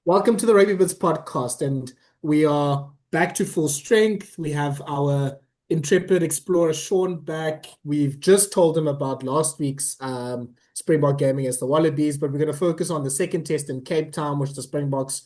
Welcome to the Rugby Bits podcast, and we are back to full strength. We have our intrepid explorer Shaun back. We've just told him about last week's Springbok game against the Wallabies, but we're going to focus on the second test in Cape Town, which the Springboks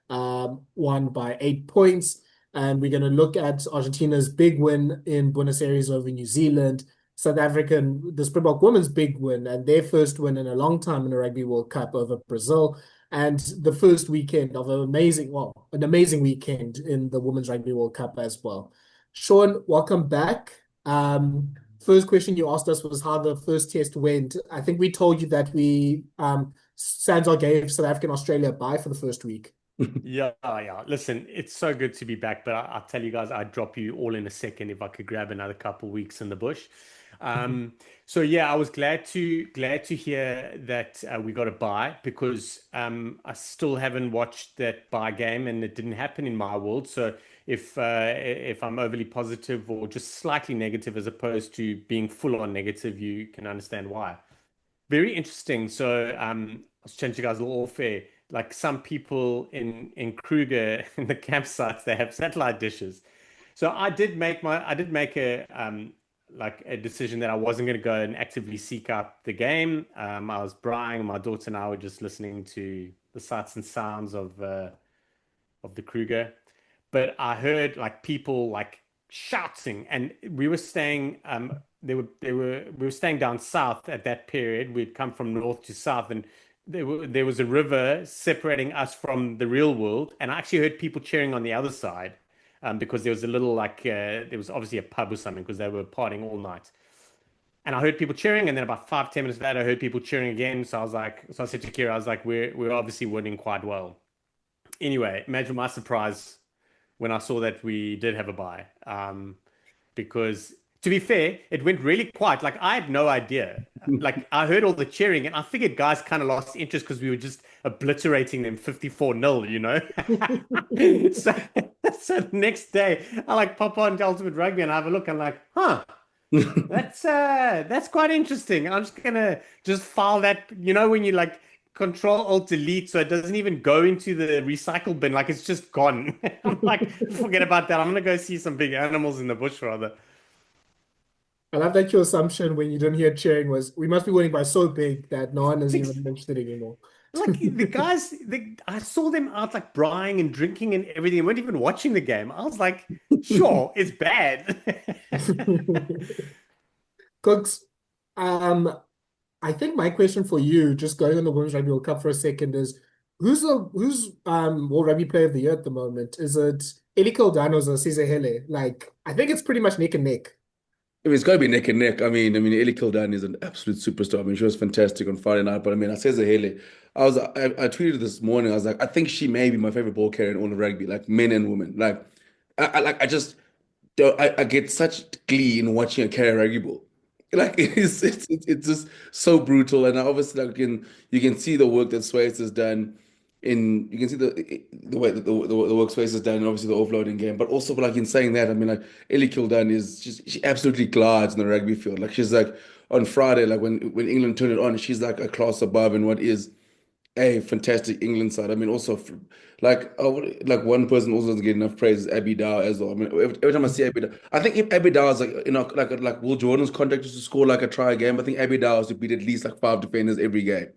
won by 8 points. And we're going to look at Argentina's big win in Buenos Aires over New Zealand, the Springbok women's big win, and their first win in a long time in a Rugby World Cup over Brazil, and the first weekend of an amazing weekend in the Women's Rugby World Cup as well. Shaun, welcome back. First question you asked us was how the first test went. I think we told you that Santi gave South Africa and Australia a bye for the first week. Yeah. Listen, it's so good to be back, but I'll tell you guys, I'd drop you all in a second if I could grab another couple weeks in the bush. So yeah, I was glad to hear that we got a bye because I still haven't watched that bye game and it didn't happen in my world. So if I'm overly positive or just slightly negative as opposed to being full on negative, you can understand why. Very interesting. So I was chatting to you guys a little off air. Like some people in Kruger in the campsites, they have satellite dishes. So I did make a decision that I wasn't going to go and actively seek out the game. I was Brian, my daughter and I were just listening to the sights and sounds of the Kruger. But I heard like people like shouting, and we were staying we were staying down south at that period. We'd come from north to south, and there was a river separating us from the real world, and I actually heard people cheering on the other side because there was a little there was obviously a pub or something because they were partying all night. And I heard people cheering, and then about 5, 10 minutes later, I heard people cheering again. So I said to Kira, I was like, we're obviously winning quite well. Anyway, imagine my surprise when I saw that we did have a bye. Because to be fair, it went really quiet. Like I had no idea. Like I heard all the cheering, and I figured guys kind of lost interest because we were just obliterating them 54-0, you know? So, so the next day, I like pop on to Ultimate Rugby and I have a look. I'm like, huh, that's quite interesting. I'm just gonna just file that, you know, when you like Control Alt Delete, so it doesn't even go into the recycle bin, like it's just gone. I'm like, forget about that. I'm gonna go see some big animals in the bush rather. I love that your assumption when you didn't hear cheering was we must be winning by so big that no one is even interested anymore. Like the guys, I saw them out like braaiing and drinking and everything. They weren't even watching the game. I was like, sure, it's bad. Cooks, um, I think my question for you, just going on the Women's Rugby World Cup for a second, is who's World Rugby Player of the Year at the moment? Is it Hele or is it Hele? Like, I think it's pretty much neck and neck. I mean, it's got to be neck and neck. I mean, Eli Kildan is an absolute superstar. I mean, she was fantastic on Friday night. But I mean, I says Hele. I tweeted this morning. I was like, I think she may be my favorite ball carrier in all of rugby, like men and women. Like, I just I get such glee in watching her carry a rugby ball. Like it's just so brutal. And obviously, like you can see the work that Swayze has done. You can see the way that the work Swayze has done, and obviously the offloading game. But also, like in saying that, I mean, like Ellie Kildan is just she absolutely glides in the rugby field. Like she's like on Friday, like when England turn it on, she's like a class above in what is a fantastic England side. I mean, also like one person also doesn't get enough praise is Abby Dow as well. I mean, every time I see Abby Dow, I think if Abby Dow is like like Will Jordan's contract is to score like a try a game. I think Abby Dow has to beat at least like five defenders every game.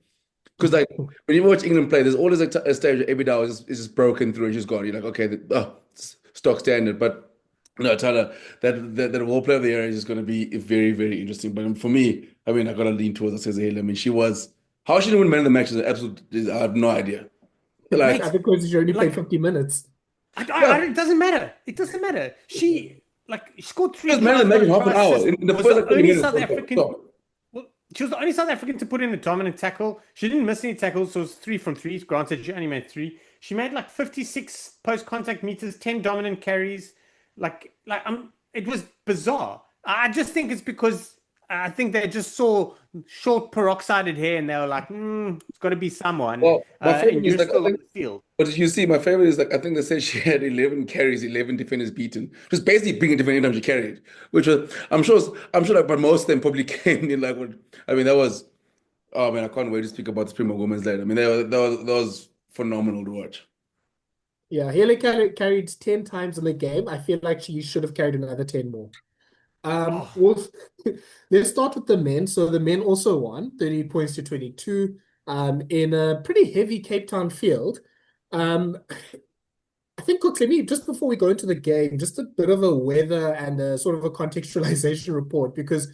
Because like when you watch England play, there's always a stage where every Dow is just broken through and she's gone. You're like, okay, stock standard. But no, Tyler, that World Player of the Year is just going to be very, very interesting. But for me, I mean, I got to lean towards Cesar Hill. I mean, how she didn't win man of the match is an absolute. I have no idea. I Like, think because you only played Like 50 minutes. it doesn't matter. It dodoesn't matter. She scored she three was man of the tries, match got in a half try an hour. assist, In the was first the like 30 only minutes, South African. stop. Well, she was the only South African to put in a dominant tackle. She didn't miss any tackles, so it was 3 from 3. Granted, she only made 3. She made like 56 post-contact meters, 10 dominant carries. It was bizarre. I just think it's because I think they just saw short peroxided hair and they were like, it's got to be someone. Well, my favorite And is you're like I still on think. the field. But you see, my favorite is like I think they said she had 11 carries, 11 defenders beaten. Just basically being a defender anytime she carried, which was I'm sure like, but most of them probably came in like what I mean that was. Oh man, I can't wait to speak about the Springbok Women's later. I mean, that was phenomenal to watch. Yeah, Hele carried 10 times in the game. I feel like she should have carried another 10 more. Oh, Well, let's start with the men. So the men also won 30 points to 22 in a pretty heavy Cape Town field. Um, I think, Cooks, let me, just before we go into the game, just a bit of a weather and a sort of a contextualization report because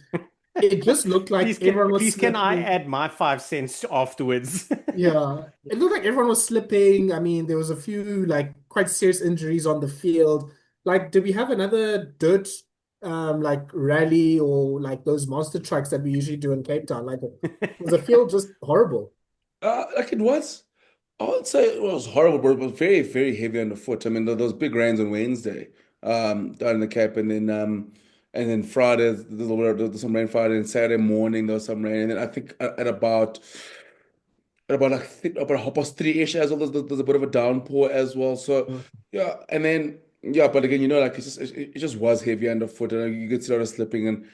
it just looked like everyone was please can I slipping. add my 5 cents afterwards? Yeah, it looked like everyone was slipping. I mean, there was a few like quite serious injuries on the field. Like, did we have another dirt like rally or like those monster trucks that we usually do in Cape Town? Like, was the field just horrible? Like it was. I would say it was horrible, but it was very, very heavy underfoot. I mean, those big rains on Wednesday, down in the Cape, and then Friday, there was some rain Friday, and Saturday morning there was some rain, and then I think at about like about 3:30-ish as well. There's a bit of a downpour as well. So Uh, yeah, and then yeah, but again, like it just was heavy underfoot, and you could see a lot of slipping and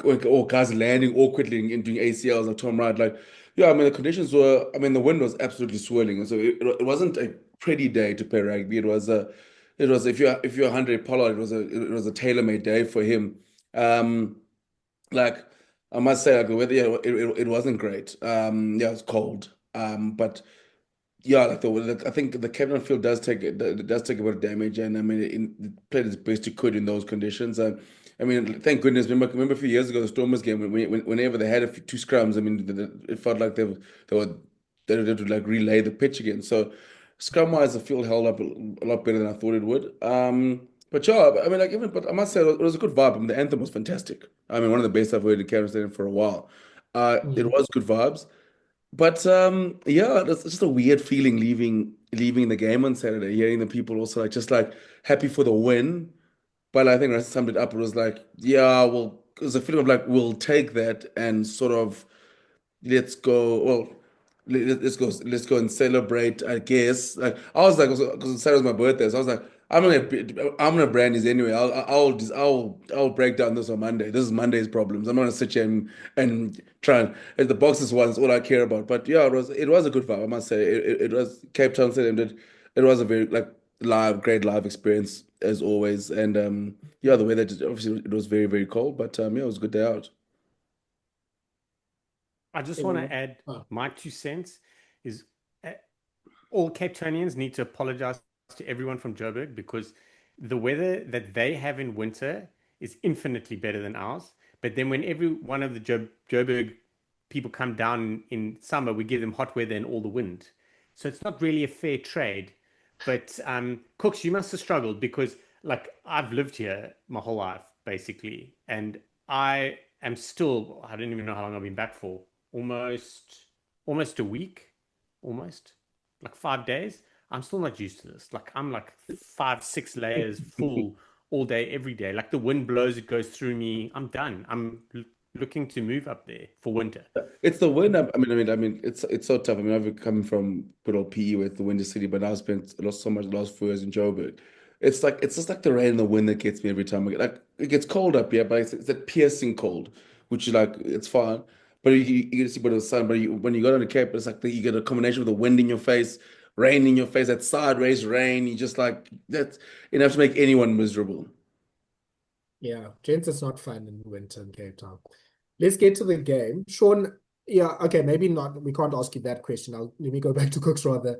or guys landing awkwardly and doing ACLs like Tom Wright. Like yeah, I mean the conditions were, I mean the wind was absolutely swirling, and so it wasn't a pretty day to play rugby. It was if you're Handré Pollard, it was a tailor-made day for him. Um, like I must say, like the weather, yeah, it wasn't great. Yeah, it was cold. But yeah, I think the Cape Town field does take a bit of damage, and I mean, it played its best it could in those conditions. I mean, thank goodness. Remember a few years ago, the Stormers game, whenever they had two scrums, I mean, it felt like they were they had to like relay the pitch again. So scrum wise, the field held up a lot better than I thought it would. But yeah, I mean, like but I must say it was a good vibe. I mean, the anthem was fantastic. I mean, one of the best I've heard in Cape Stadium for a while. It mm, was good vibes. But yeah, it's just a weird feeling leaving the game on Saturday, hearing the people also just like happy for the win. But I think I summed it up. It was like, yeah, well, it was a feeling of like we'll take that and sort of let's go. Well, let's go and celebrate. I guess. Like I was like, because Saturday was my birthday, so I was like, I'm gonna brand this anyway. I'll break down this on Monday. This is Monday's problems. I'm not gonna sit here and try and the boxes one's all I care about. But yeah, it was a good vibe. I must say it was Cape Town Stadium did. It was a very like great live experience as always. And yeah, the weather just obviously it was very very cold, but yeah, it was a good day out. I just want to everyone. add Oh, my 2 cents is uh, all Cape Townians need to apologize to everyone from Joburg because the weather that they have in winter is infinitely better than ours. But then when every one of the Joburg people come down in summer, we give them hot weather and all the wind. So it's not really a fair trade. But Cooks, you must have struggled because like I've lived here my whole life basically, and I am still, I don't even know how long I've been back for. Almost a week, almost like 5 days. I'm still not used to this. Like I'm like 5, 6 layers full all day, every day. Like the wind blows, it goes through me. I'm done. I'm looking to move up there for winter. It's the wind. It's so tough. I mean, I've come from good old PE with the Windy City, but now I've spent so much the last 4 years in Joburg. It's just like the rain and the wind that gets me every time. Like it gets cold up here, but it's that piercing cold, which is like it's fine. But you get to see a bit of the sun. But when you go down the Cape, it's like you get a combination of the wind in your face, rain in your face, that sideways rain. You just like that's enough to make anyone miserable. yeah, gents, it's not fun in winter in Cape Town. Let's get to the game. Shaun, yeah, okay, maybe not. We can't ask you that question. Let me go back to Cooks rather.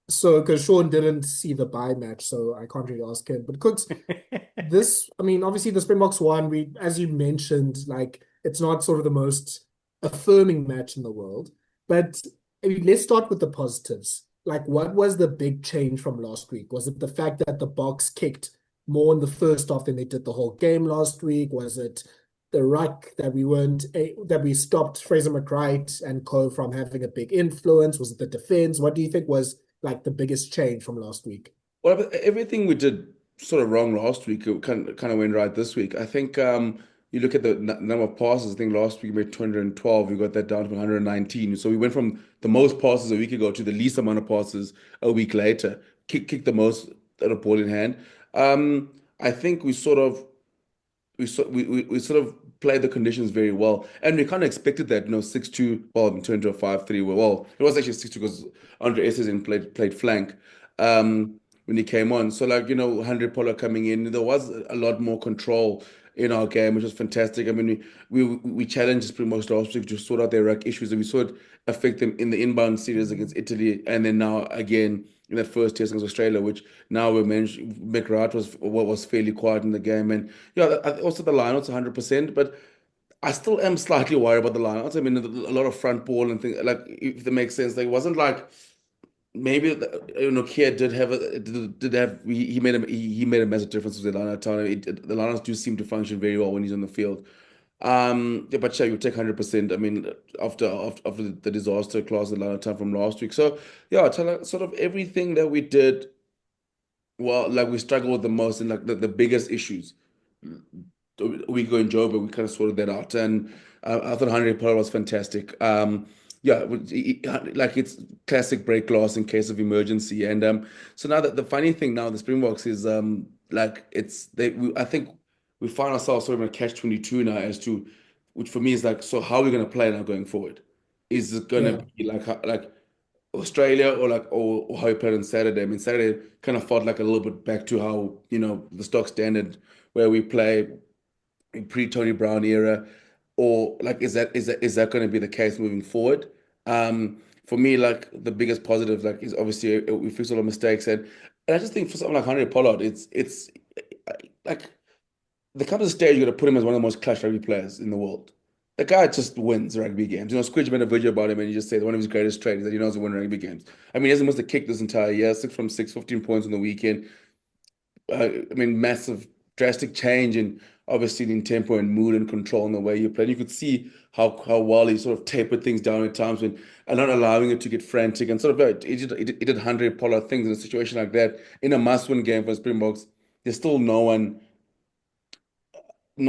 So, because Shaun didn't see the bye match, so I can't really ask him. But Cooks, I mean, obviously the Springboks won. As you mentioned, like it's not sort of the most affirming match in the world. But I mean, let's start with the positives. Like, what was the big change from last week? Was it the fact that the Boks kicked more in the first half than they did the whole game last week? Was it the ruck that that we stopped Fraser McWright and Co from having a big influence? Was it the defense? What do you think was like the biggest change from last week? Well, but everything we did sort of wrong last week, it kind of went right this week. I think you look at the number of passes. I think last week we made 212. We got that down to 119. So we went from the most passes a week ago to the least amount of passes a week later. Kick the most at a ball in hand. I think we sort of played the conditions very well, and we kind of expected that. 6-2. Well, turned to a 5-3. Well, it was actually 6-2 because Andre Estes played flank. when he came on. So like, Handré Pollard coming in, there was a lot more control in our game, which was fantastic. I mean, we challenged Springbok last week to sort out their ruck issues, and we saw it affect them in the inbound series against Italy, and then now again in that first test against Australia, which now we mentioned McRath was fairly quiet in the game, and yeah, also the lineouts 100%, but I still am slightly worried about the lineouts. I mean, a lot of front ball and things like, if that makes sense. Like, it wasn't like maybe Kia did have he made a massive difference with the lineout time. The lineouts do seem to function very well when he's on the field. Yeah, but yeah, you take 100%. I mean, after the disaster class, the lineout time from last week. So yeah, sort of everything that we did, well, like we struggled with the most and like the biggest issues a week ago in Joburg, we kind of sorted that out. And I thought Handré Pollard was fantastic. Yeah, like it's classic break glass in case of emergency. And so now that the funny thing now, the Springboks is like I think we find ourselves sort of in a catch-22 now as to, which for me is like, so how are we going to play now going forward? Is it going Yeah. to be like Australia or how you played on Saturday? I mean, Saturday kind of felt like a little bit back to how, the stock standard where we play pre-Tony Brown era, or like is that going to be the case moving forward? For me, like the biggest positive, like is obviously we fixed all the mistakes, and I just think for something like Handré Pollard, it's like there comes a stage you got to put him as one of the most clutch rugby players in the world. The guy just wins rugby games. Squidge made a video about him and he just said one of his greatest traits is that he knows to win rugby games. I mean, he hasn't missed a kick this entire year, 6 from 6, 15 points on the weekend. I mean, massive, drastic change in obviously in tempo and mood and control in the way you play. You could see how well he sort of tapered things down at times when and not allowing it to get frantic and sort of he did Handré Pollard things in a situation like that in a must-win game for Springboks. There's still no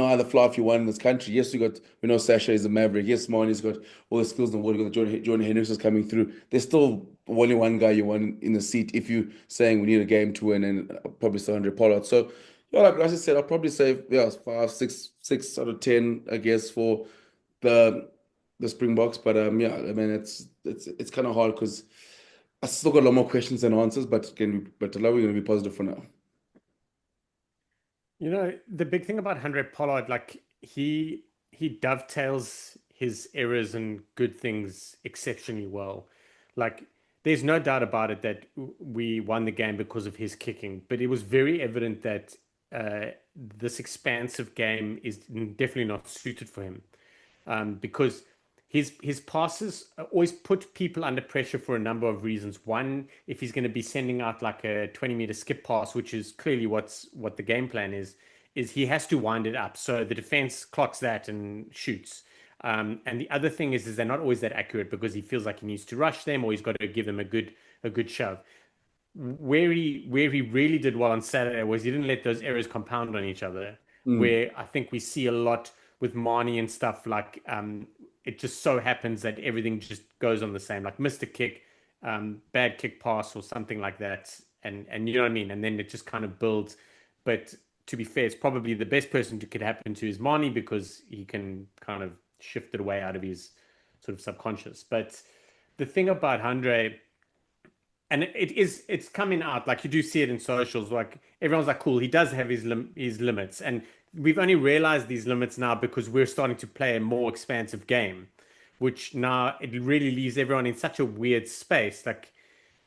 other fly if you want in this country. Yes, we know Sasha is a maverick. Yes, Marnie's got all the skills in the world. You got Jordan Hendricks is coming through. There's still only one guy you want in the seat if you're saying we need a game to win, and probably still Handré Pollard. So, yeah, like I said, I'll probably say, yeah, 5, 6 out of 10, I guess, for the Springboks. But yeah, I mean, it's kind of hard because I still got a lot more questions than answers, but a lot we're going to be positive for now. The big thing about Handré Pollard, like he dovetails his errors and good things exceptionally well. Like there's no doubt about it that we won the game because of his kicking, but it was very evident that this expansive game is definitely not suited for him, because his passes always put people under pressure for a number of reasons. One, if he's going to be sending out like a 20-meter skip pass, which is clearly what the game plan is he has to wind it up. So the defense clocks that and shoots. And the other thing is they're not always that accurate because he feels like he needs to rush them or he's got to give them a good shove. Where he really did well on Saturday was he didn't let those errors compound on each other. Where I think we see a lot with Marnie and stuff, like it just so happens that everything just goes on the same, like missed a kick, bad kick pass or something like that, and you know what I mean, and then it just kind of builds. But to be fair, it's probably the best person it could happen to is Marnie because he can kind of shift it away out of his sort of subconscious. But the thing about Handré, and it's coming out, like you do see it in socials, like everyone's like, cool, he does have his limits, and we've only realized these limits now because we're starting to play a more expansive game, which now it really leaves everyone in such a weird space, like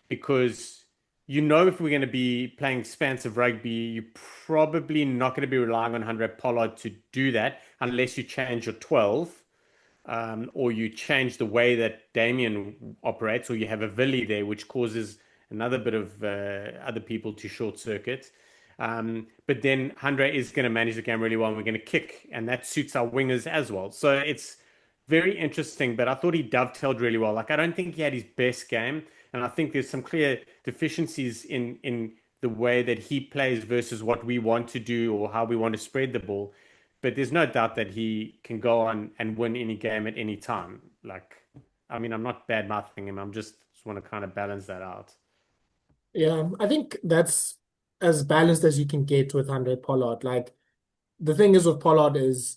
because if we're going to be playing expansive rugby, you're probably not going to be relying on Handré Pollard to do that unless you change your 12, or you change the way that Damien operates, or you have a Villy there, which causes another bit of other people to short circuit. But then Handré is going to manage the game really well, and we're going to kick, and that suits our wingers as well. So it's very interesting, but I thought he dovetailed really well. Like I don't think he had his best game, and I think there's some clear deficiencies in the way that he plays versus what we want to do or how we want to spread the ball. But there's no doubt that he can go on and win any game at any time. Like, I mean, I'm not bad mouthing him. I'm just want to kind of balance that out. Yeah, I think that's as balanced as you can get with Handré Pollard. Like the thing is with Pollard is,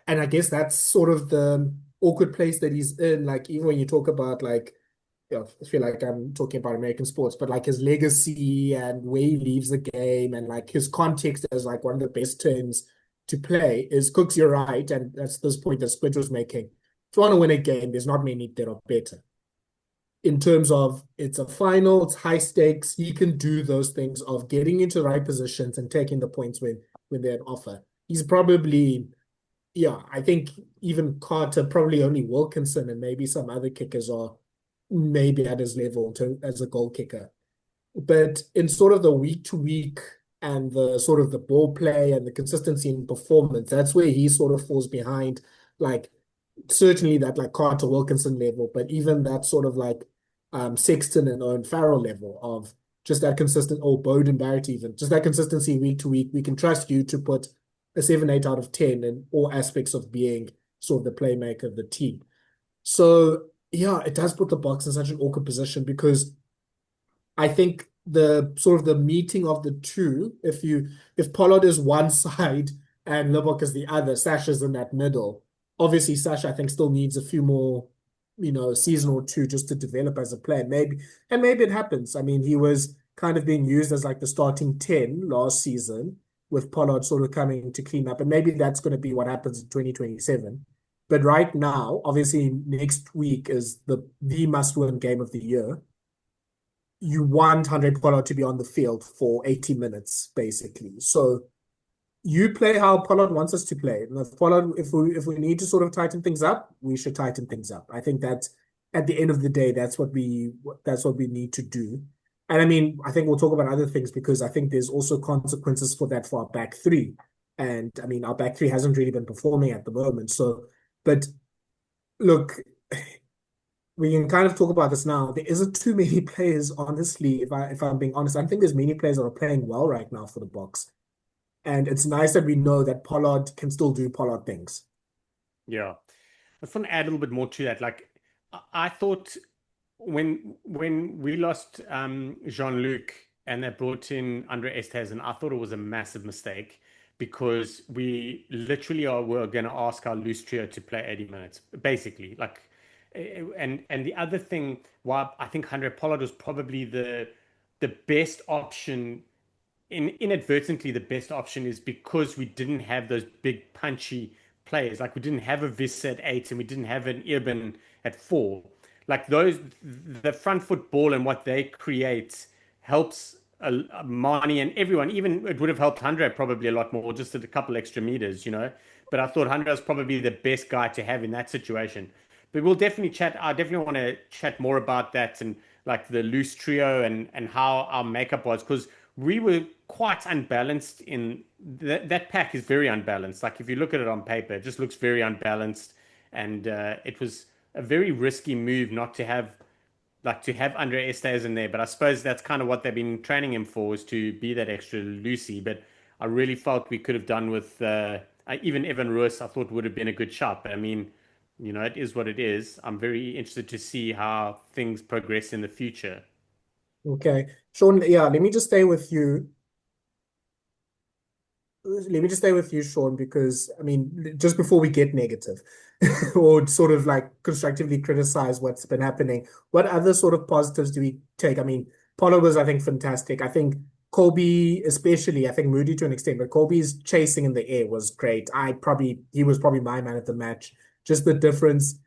and I guess that's sort of the awkward place that he's in. Like even when you talk about like I feel like I'm talking about American sports, but like his legacy and where he leaves the game and like his context as like one of the best terms to play is Kooks, you're right. And that's this point that Squid was making. If you want to win a game, there's not many that are better. In terms of it's a final, it's high stakes. He can do those things of getting into the right positions and taking the points when they're an offer. He's probably, yeah, I think even Carter, probably only Wilkinson and maybe some other kickers are maybe at his level as a goal kicker. But in sort of the week to week and the sort of the ball play and the consistency in performance, that's where he sort of falls behind. Like certainly that like Carter Wilkinson level, but even that sort of like Sexton and Owen Farrell level of just that consistent, or Bowden Barrett even, just that consistency week to week. We can trust you to put a 7, 8 out of 10 in all aspects of being sort of the playmaker of the team. So yeah, it does put the Boks in such an awkward position because I think the sort of the meeting of the two, if Pollard is one side and Libbok is the other, Sasha's in that middle. Obviously, Sasha, I think, still needs a few more, season or two just to develop as a player. Maybe it happens. I mean, he was kind of being used as like the starting 10 last season, with Pollard sort of coming to clean up. And maybe that's going to be what happens in 2027. But right now, obviously, next week is the must-win game of the year. You want Handré Pollard to be on the field for 80 minutes, basically. So you play how Pollard wants us to play. And if we need to sort of tighten things up, we should tighten things up. I think that at the end of the day, that's what we need to do. And I mean, I think we'll talk about other things because I think there's also consequences for that for our back three. And I mean, our back three hasn't really been performing at the moment. So, but look, we can kind of talk about this now. There isn't too many players, honestly, if I'm being honest. I don't think there's many players that are playing well right now for the Boks. And it's nice that we know that Pollard can still do Pollard things. Yeah. I just want to add a little bit more to that. Like, I thought when we lost Jean-Luc and they brought in Andre Esterhuizen, I thought it was a massive mistake because we literally were going to ask our loose trio to play 80 minutes, basically. Like, and the other thing, why I think Handré Pollard was probably the best option, inadvertently the best option, is because we didn't have those big punchy players. Like we didn't have a Vissa at 8 and we didn't have an Irben at 4. Like those, the front foot ball and what they create helps Mani and everyone. Even it would have helped Handré probably a lot more, just at a couple extra meters. But I thought Handré was probably the best guy to have in that situation. But we'll definitely chat. I definitely want to chat more about that and like the loose trio and how our makeup was, because we were quite unbalanced in that pack is very unbalanced. Like if you look at it on paper, it just looks very unbalanced, and it was a very risky move not to have Andre Estes in there. But I suppose that's kind of what they've been training him for, is to be that extra loosey. But I really felt we could have done with even Evan Roos. I thought would have been a good shot. But I mean, it is what it is. I'm very interested to see how things progress in the future. Okay. Shaun, yeah, let me just stay with you. Shaun, because I mean, just before we get negative or sort of like constructively criticize what's been happening, what other sort of positives do we take? I mean, Pablo was, I think, fantastic. I think Kolbe, especially, I think Moody to an extent, but Kolbe's chasing in the air was great. He was probably my man of the match. Just the difference,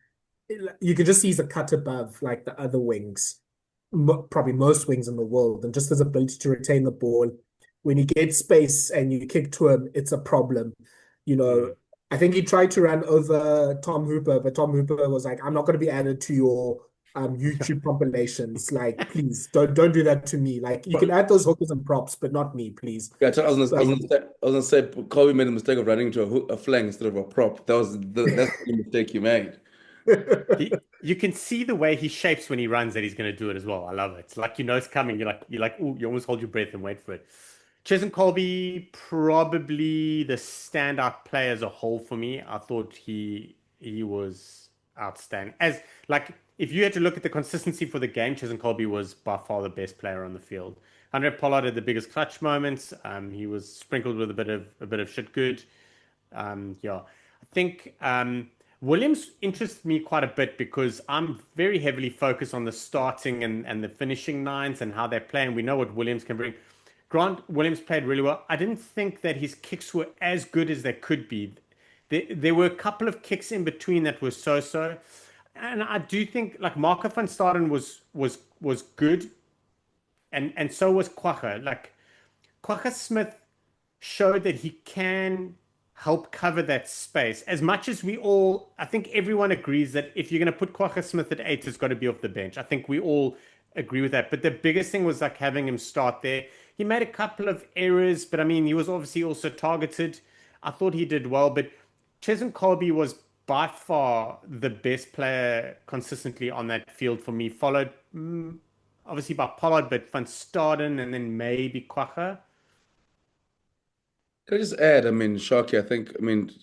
you could just see he's a cut above like the other wings, probably most wings in the world, and just his ability to retain the ball. When you get space and you kick to him, it's a problem. I think he tried to run over Tom Hooper, but Tom Hooper was like, "I'm not going to be added to your YouTube compilations. Like, please don't do that to me. Like, you can add those hookers and props, but not me, please." Yeah, I was gonna say, Kobe made the mistake of running into a flank instead of a prop. That's the mistake you made. You can see the way he shapes when he runs that he's going to do it as well. I love it. It's like it's coming. You're like, ooh, you almost hold your breath and wait for it. Cheslin Kolbe, probably the standout player as a whole for me. I thought he was outstanding. As like, if you had to look at the consistency for the game, Cheslin Kolbe was by far the best player on the field. Handré Pollard had the biggest clutch moments. He was sprinkled with a bit of shit good. Yeah, I think Williams interests me quite a bit because I'm very heavily focused on the starting and the finishing nines and how they're playing. We know what Williams can bring. Grant Williams played really well. I didn't think that his kicks were as good as they could be. There were a couple of kicks in between that were so-so. And I do think like Marco van Staden was good, and so was Kwagga. Like Kwagga Smith showed that he can help cover that space. As much as we all, I think everyone agrees that if you're going to put Kwagga Smith at 8, it's got to be off the bench. I think we all agree with that. But the biggest thing was like having him start there. He made a couple of errors, but I mean, he was obviously also targeted. I thought he did well, but Cheslin Kolbe was by far the best player consistently on that field for me, followed obviously by Pollard, but Van Staden and then maybe Kwagga. Can I just add, I mean, Sharky,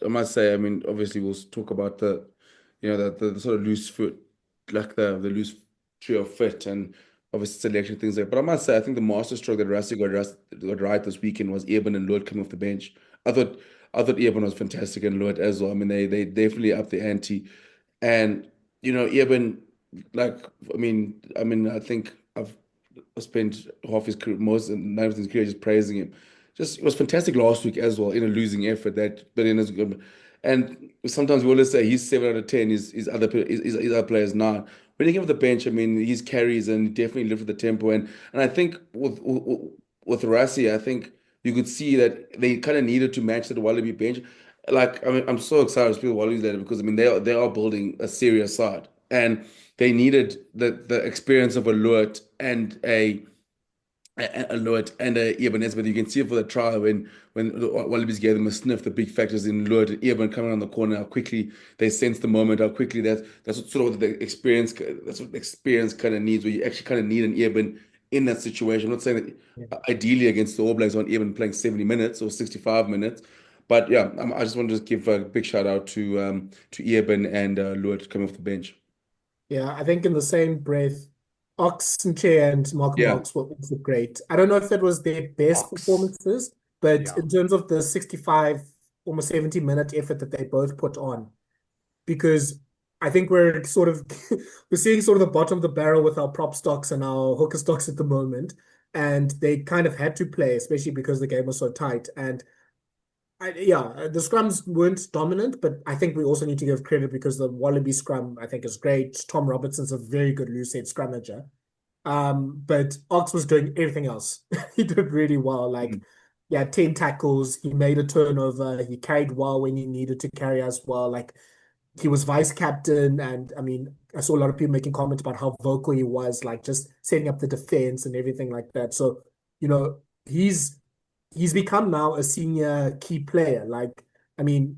I must say, I mean, obviously we'll talk about the sort of loose foot, like the loose trio fit and obviously selection things like. But I must say, I think the masterstroke that Rassie got right this weekend was Eben and Lloyd coming off the bench. I thought I thought Eben was fantastic and Lloyd as well. I mean, they definitely upped the ante, and Eben, like, I think I've spent half his career, most nine of his career, just praising him. Just it was fantastic last week as well in a losing effort. But in as good, and sometimes we always say he's 7 out of 10. His other players 9. When you give him the bench, I mean, his carries and definitely lifted the tempo. And I think with Rassie, I think you could see that they kind of needed to match the Wallaby bench. Like, I mean, I'm so excited to play the Wallabies later because I mean they are building a serious side, and they needed the experience of a Luert and a Luert and a Eben. But you can see it for the trial when the Wallabies gave them a sniff, the big factors in Luert and Eben coming on the corner, how quickly they sense the moment, how quickly that's what sort of the experience, that's what the experience kind of needs, where you actually kind of need an Eben in that situation. I'm not saying that ideally against the All Blacks on Eben playing 70 minutes or 65 minutes, but yeah, I just want to just give a big shout out to Eben and Luert coming off the bench. Yeah, I think in the same breath, Ox and Che and Malcolm Yeah. Ox were also great. I don't know if that was their best Boks. performances, but Yeah. in terms of the 65, almost 70-minute effort that they both put on, because I think we're sort of we're seeing sort of the bottom of the barrel with our prop stocks and our hooker stocks at the moment, and they kind of had to play, especially because the game was so tight. And the scrums weren't dominant, but I think we also need to give credit because the Wallaby scrum, I think, is great. Tom Robertson's a very good loose head scrummager. But Ox was doing everything else. He did really well. Like, Mm. yeah, 10 tackles. He made a turnover. He carried well when he needed to carry as well. Like, he was vice captain. And I mean, I saw a lot of people making comments about how vocal he was, like just setting up the defense and everything like that. So, you know, he's become now a senior key player. Like, I mean,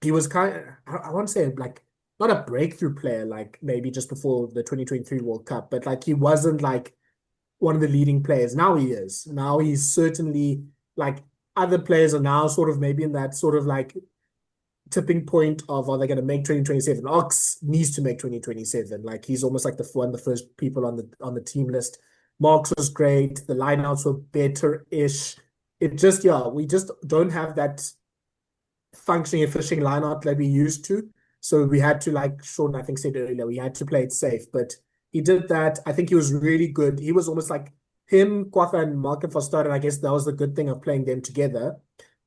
he was kind of, I want to say like not a breakthrough player, like maybe just before the 2023 World Cup, but like he wasn't like one of the leading players. Now he is. Now he's certainly like other players are now sort of maybe in that sort of like tipping point of are they going to make 2027? Ox needs to make 2027. Like he's almost like one of the first people on the team list. Marks was great. The lineouts were better-ish. It just, yeah, we just don't have that functioning, efficient lineout that we used to. So we had to, like Shaun, I think, said earlier, we had to play it safe. But he did that. I think he was really good. He was almost like him, Kwagga, and Malcolm Foster, and I guess that was the good thing of playing them together.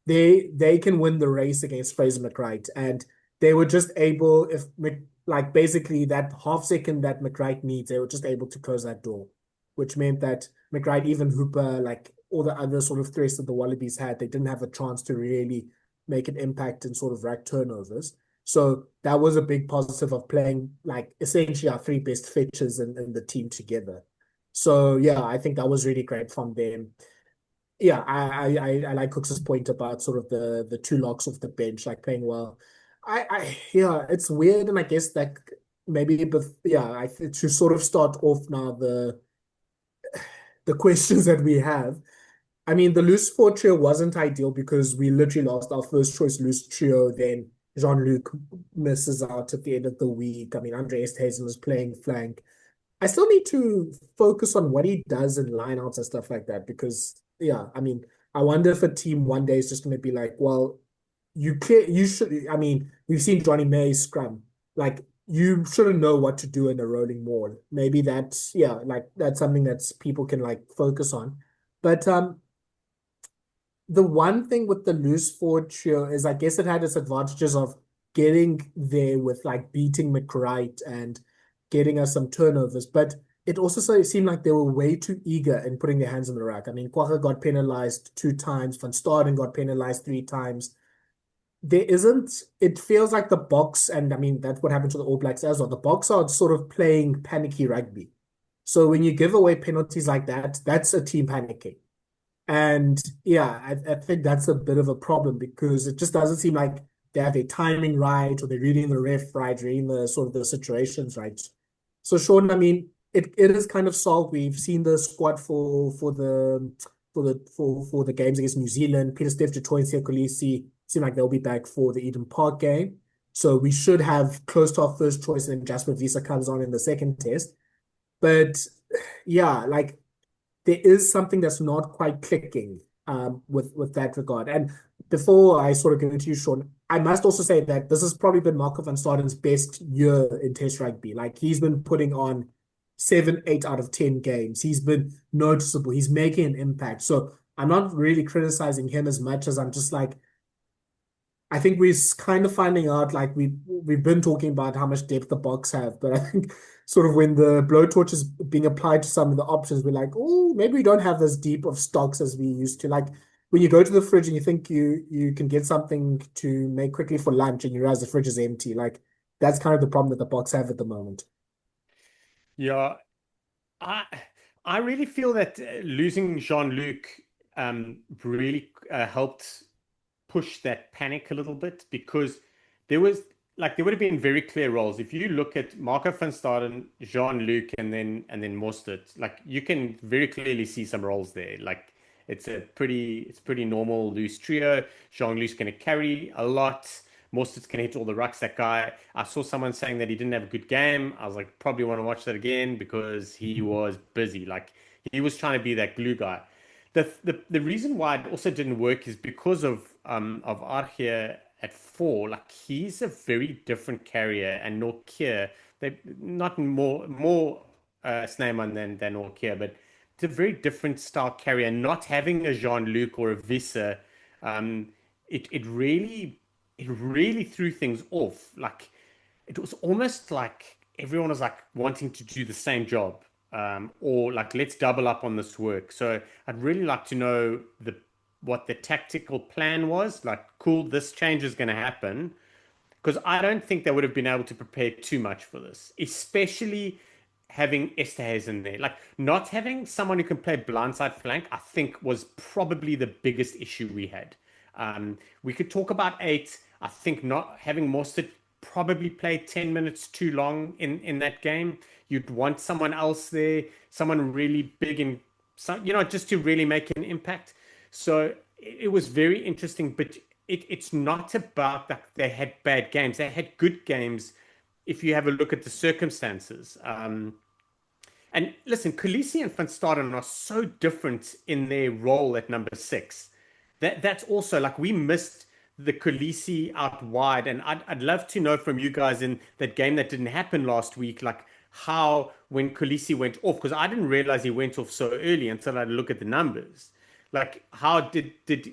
They can win the race against Fraser McWright. And they were just able, if like basically that half second that McWright needs, they were just able to close that door, which meant that McWright, even Hooper, like all the other sort of threats that the Wallabies had, they didn't have a chance to really make an impact in sort of rack turnovers. So that was a big positive of playing like essentially our three best fetchers in the team together. So yeah, I think that was really great from them. Yeah, I like Cooks's point about sort of the two locks off the bench, like playing well. Yeah, it's weird, and I guess that maybe, but yeah, to sort of start off now the questions that we have. I mean, the loose four trio wasn't ideal because we literally lost our first choice loose trio. Then Jean-Luc misses out at the end of the week. I mean, Andre Esthuizen was playing flank. I still need to focus on what he does in lineouts and stuff like that because, yeah, I mean, I wonder if a team one day is just going to be like, well, you should, I mean, we've seen Johnny May's scrum. Like, you shouldn't know what to do in a rolling maul. Maybe that's, yeah, like that's something that's people can like focus on. But the one thing with the loose forward trio is I guess it had its advantages of getting there with like beating McWright and getting us some turnovers. But it also seemed like they were way too eager in putting their hands in the rack. I mean, Kwagga got penalized 2 times, Van Staden got penalized 3 times. There isn't, it feels like the Boks, and I mean, that's what happened to the All Blacks as well. The Boks are sort of playing panicky rugby. So when you give away penalties like that, that's a team panicking. And yeah, I think that's a bit of a problem because it just doesn't seem like they have their timing right or they're reading the ref right, reading the sort of the situations right. So Sean, I mean, it is kind of solved. We've seen the squad for the games against New Zealand. Peter Steph, Toy and Kolisi seem like they'll be back for the Eden Park game. So we should have close to our first choice, and then Jasper Visa comes on in the second test. But yeah, like there is something that's not quite clicking with that regard. And before I sort of get into you, Sean, I must also say that this has probably been Marco van Staden's best year in Test rugby. Like he's been putting on 7, 8 out of 10 games. He's been noticeable. He's making an impact. So I'm not really criticizing him as much as I'm just like, I think we're kind of finding out like we've been talking about how much depth the Boks have, but I think sort of when the blowtorch is being applied to some of the options, we're like, oh, maybe we don't have as deep of stocks as we used to. Like when you go to the fridge and you think you can get something to make quickly for lunch and you realize the fridge is empty. Like that's kind of the problem that the Boks have at the moment. Yeah, I I really feel that losing Jean-Luc really helped push that panic a little bit because there was there would have been very clear roles. If you look at Marco van Staden, Jean-Luc, and then Mostert, like you can very clearly see some roles there. Like it's pretty normal loose trio. Jean-Luc's going to carry a lot. Mostert's going to hit all the rucks. That guy, I saw someone saying that he didn't have a good game. I was like, probably want to watch that again because he was busy. Like he was trying to be that glue guy. The reason why it also didn't work is because of Archie at 4. Like he's a very different carrier, and Norkia, they not more Snyman than Norkia, but it's a very different style carrier. Not having a Jean-Luc or a Visser, um, it really threw things off. Like it was almost like everyone was like wanting to do the same job, or like let's double up on this work. So I'd really like to know what the tactical plan was. Like, cool, this change is going to happen because I don't think they would have been able to prepare too much for this, especially having Esterhuis in there. Like, not having someone who can play blindside flank, I think was probably the biggest issue we had. We could talk about 8. I think not having Mostert probably played 10 minutes too long in that game. You'd want someone else there, someone really big and just to really make an impact. So it was very interesting, but it's not about that they had bad games. They had good games if you have a look at the circumstances. And listen, Kolisi and Van Staden are so different in their role at number 6. That's also like we missed the Kolisi out wide, and I'd love to know from you guys in that game that didn't happen last week, like how when Kolisi went off, because I didn't realize he went off so early until I look at the numbers. Like how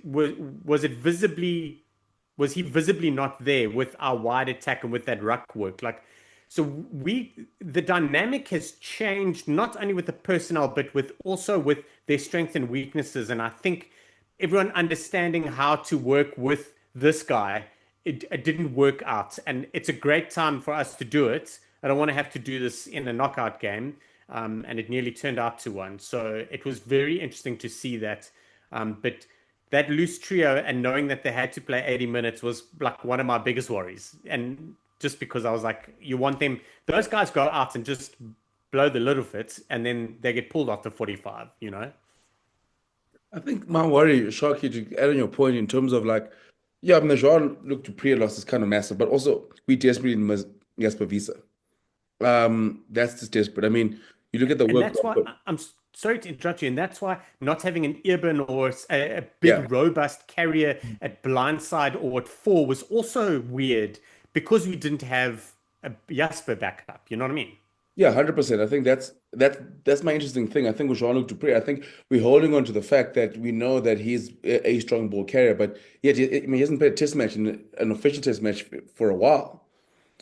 was it visibly was he visibly not there with our wide attack and with that ruck work? Like so the dynamic has changed not only with the personnel but with also with their strengths and weaknesses, and I think everyone understanding how to work with this guy, it didn't work out. And it's a great time for us to do it. I don't want to have to do this in a knockout game. And it nearly turned out to one. So it was very interesting to see that. But that loose trio and knowing that they had to play 80 minutes was like one of my biggest worries. And just because I was like, you want them, those guys go out and just blow the lid of it, and then they get pulled after 45, you know? I think my worry, Sharky, to add on your point in terms of like, yeah, I mean, the Jean look to pre-loss is kind of massive, but also we desperately miss Jasper Visa. That's just desperate. I mean, you look at the And work. that's why I'm sorry to interrupt you, and that's why not having an Eben or a Yeah. big, robust carrier at blindside or at 4 was also weird because we didn't have a Jasper backup. You know what I mean? Yeah, 100%. I think that's my interesting thing. I think with Jean-Luc Dupré, I think we're holding on to the fact that we know that he's a strong ball carrier, but yet I mean, he hasn't played a test match in an official test match for a while.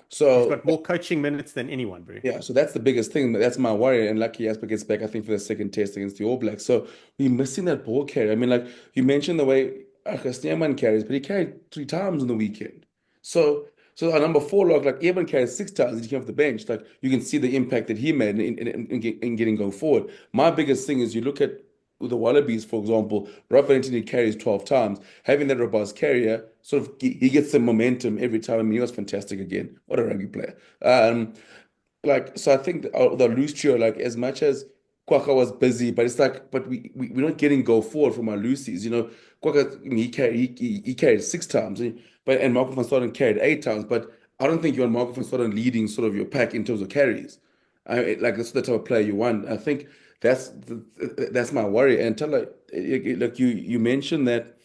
He's So got more coaching minutes than anyone, bro. yeah, so that's the biggest thing. That's my worry. And lucky Jasper gets back, I think, for the second test against the All Blacks. So we're missing that ball carrier. I mean, like you mentioned the way Sneeuman carries, but he carried 3 times on the weekend. So our number 4 lock, like Evan carried 6 times. He came off the bench. Like you can see the impact that he made in getting going forward. My biggest thing is you look at the Wallabies, for example, Rob Valetini carries 12 times. Having that robust carrier, sort of he gets some momentum every time. I mean, he was fantastic again. What a rugby player. Like so I think the loose trio, like as much as Kwaka was busy, but it's like, but we're not getting go forward from our loosies. Kwaka, I mean, he carried 6 times, and Marco van Staden carried 8 times. But I don't think you want Marco van Staden leading sort of your pack in terms of carries. Like that's the type of player you want. I think that's my worry. And tell like you mentioned that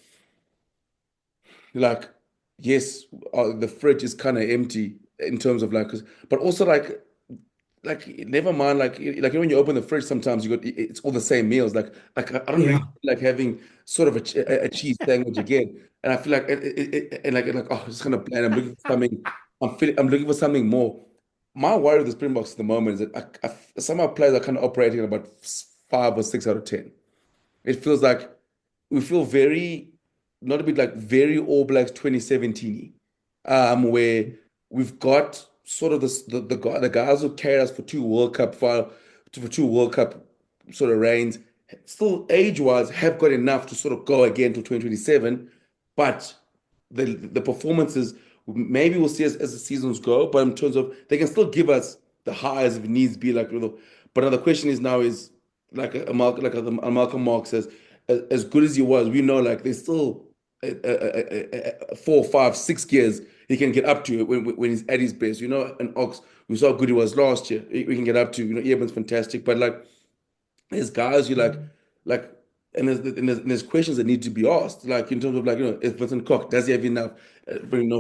like yes, the fridge is kind of empty in terms of like, but also like never mind like when you open the fridge sometimes it's all the same meals like I don't really Yeah. feel like having sort of a cheese sandwich again, and I feel like and like oh it's kind of bland. I'm looking for something. I'm looking for something more. My worry with the Springboks at the moment is that some of our players are kind of operating at about 5 or 6 out of 10. It feels like we feel very, not a bit like very All Blacks 2017, where we've got sort of the guys who carried us for 2 World Cup for 2 World Cup sort of reigns, still age-wise have got enough to sort of go again to 2027, but the performances maybe we'll see as the seasons go, but in terms of they can still give us the highs if it needs be like. But now the question is now is like a Malcolm Mark says, as good as he was, we know like there's still 4, 5, 6 years he can get up to when he's at his best. And Ox, we saw how good he was last year. We can get up to. Eban's fantastic, but like there's guys you like, and there's questions that need to be asked, like in terms of like if Vincent Koch does he have enough?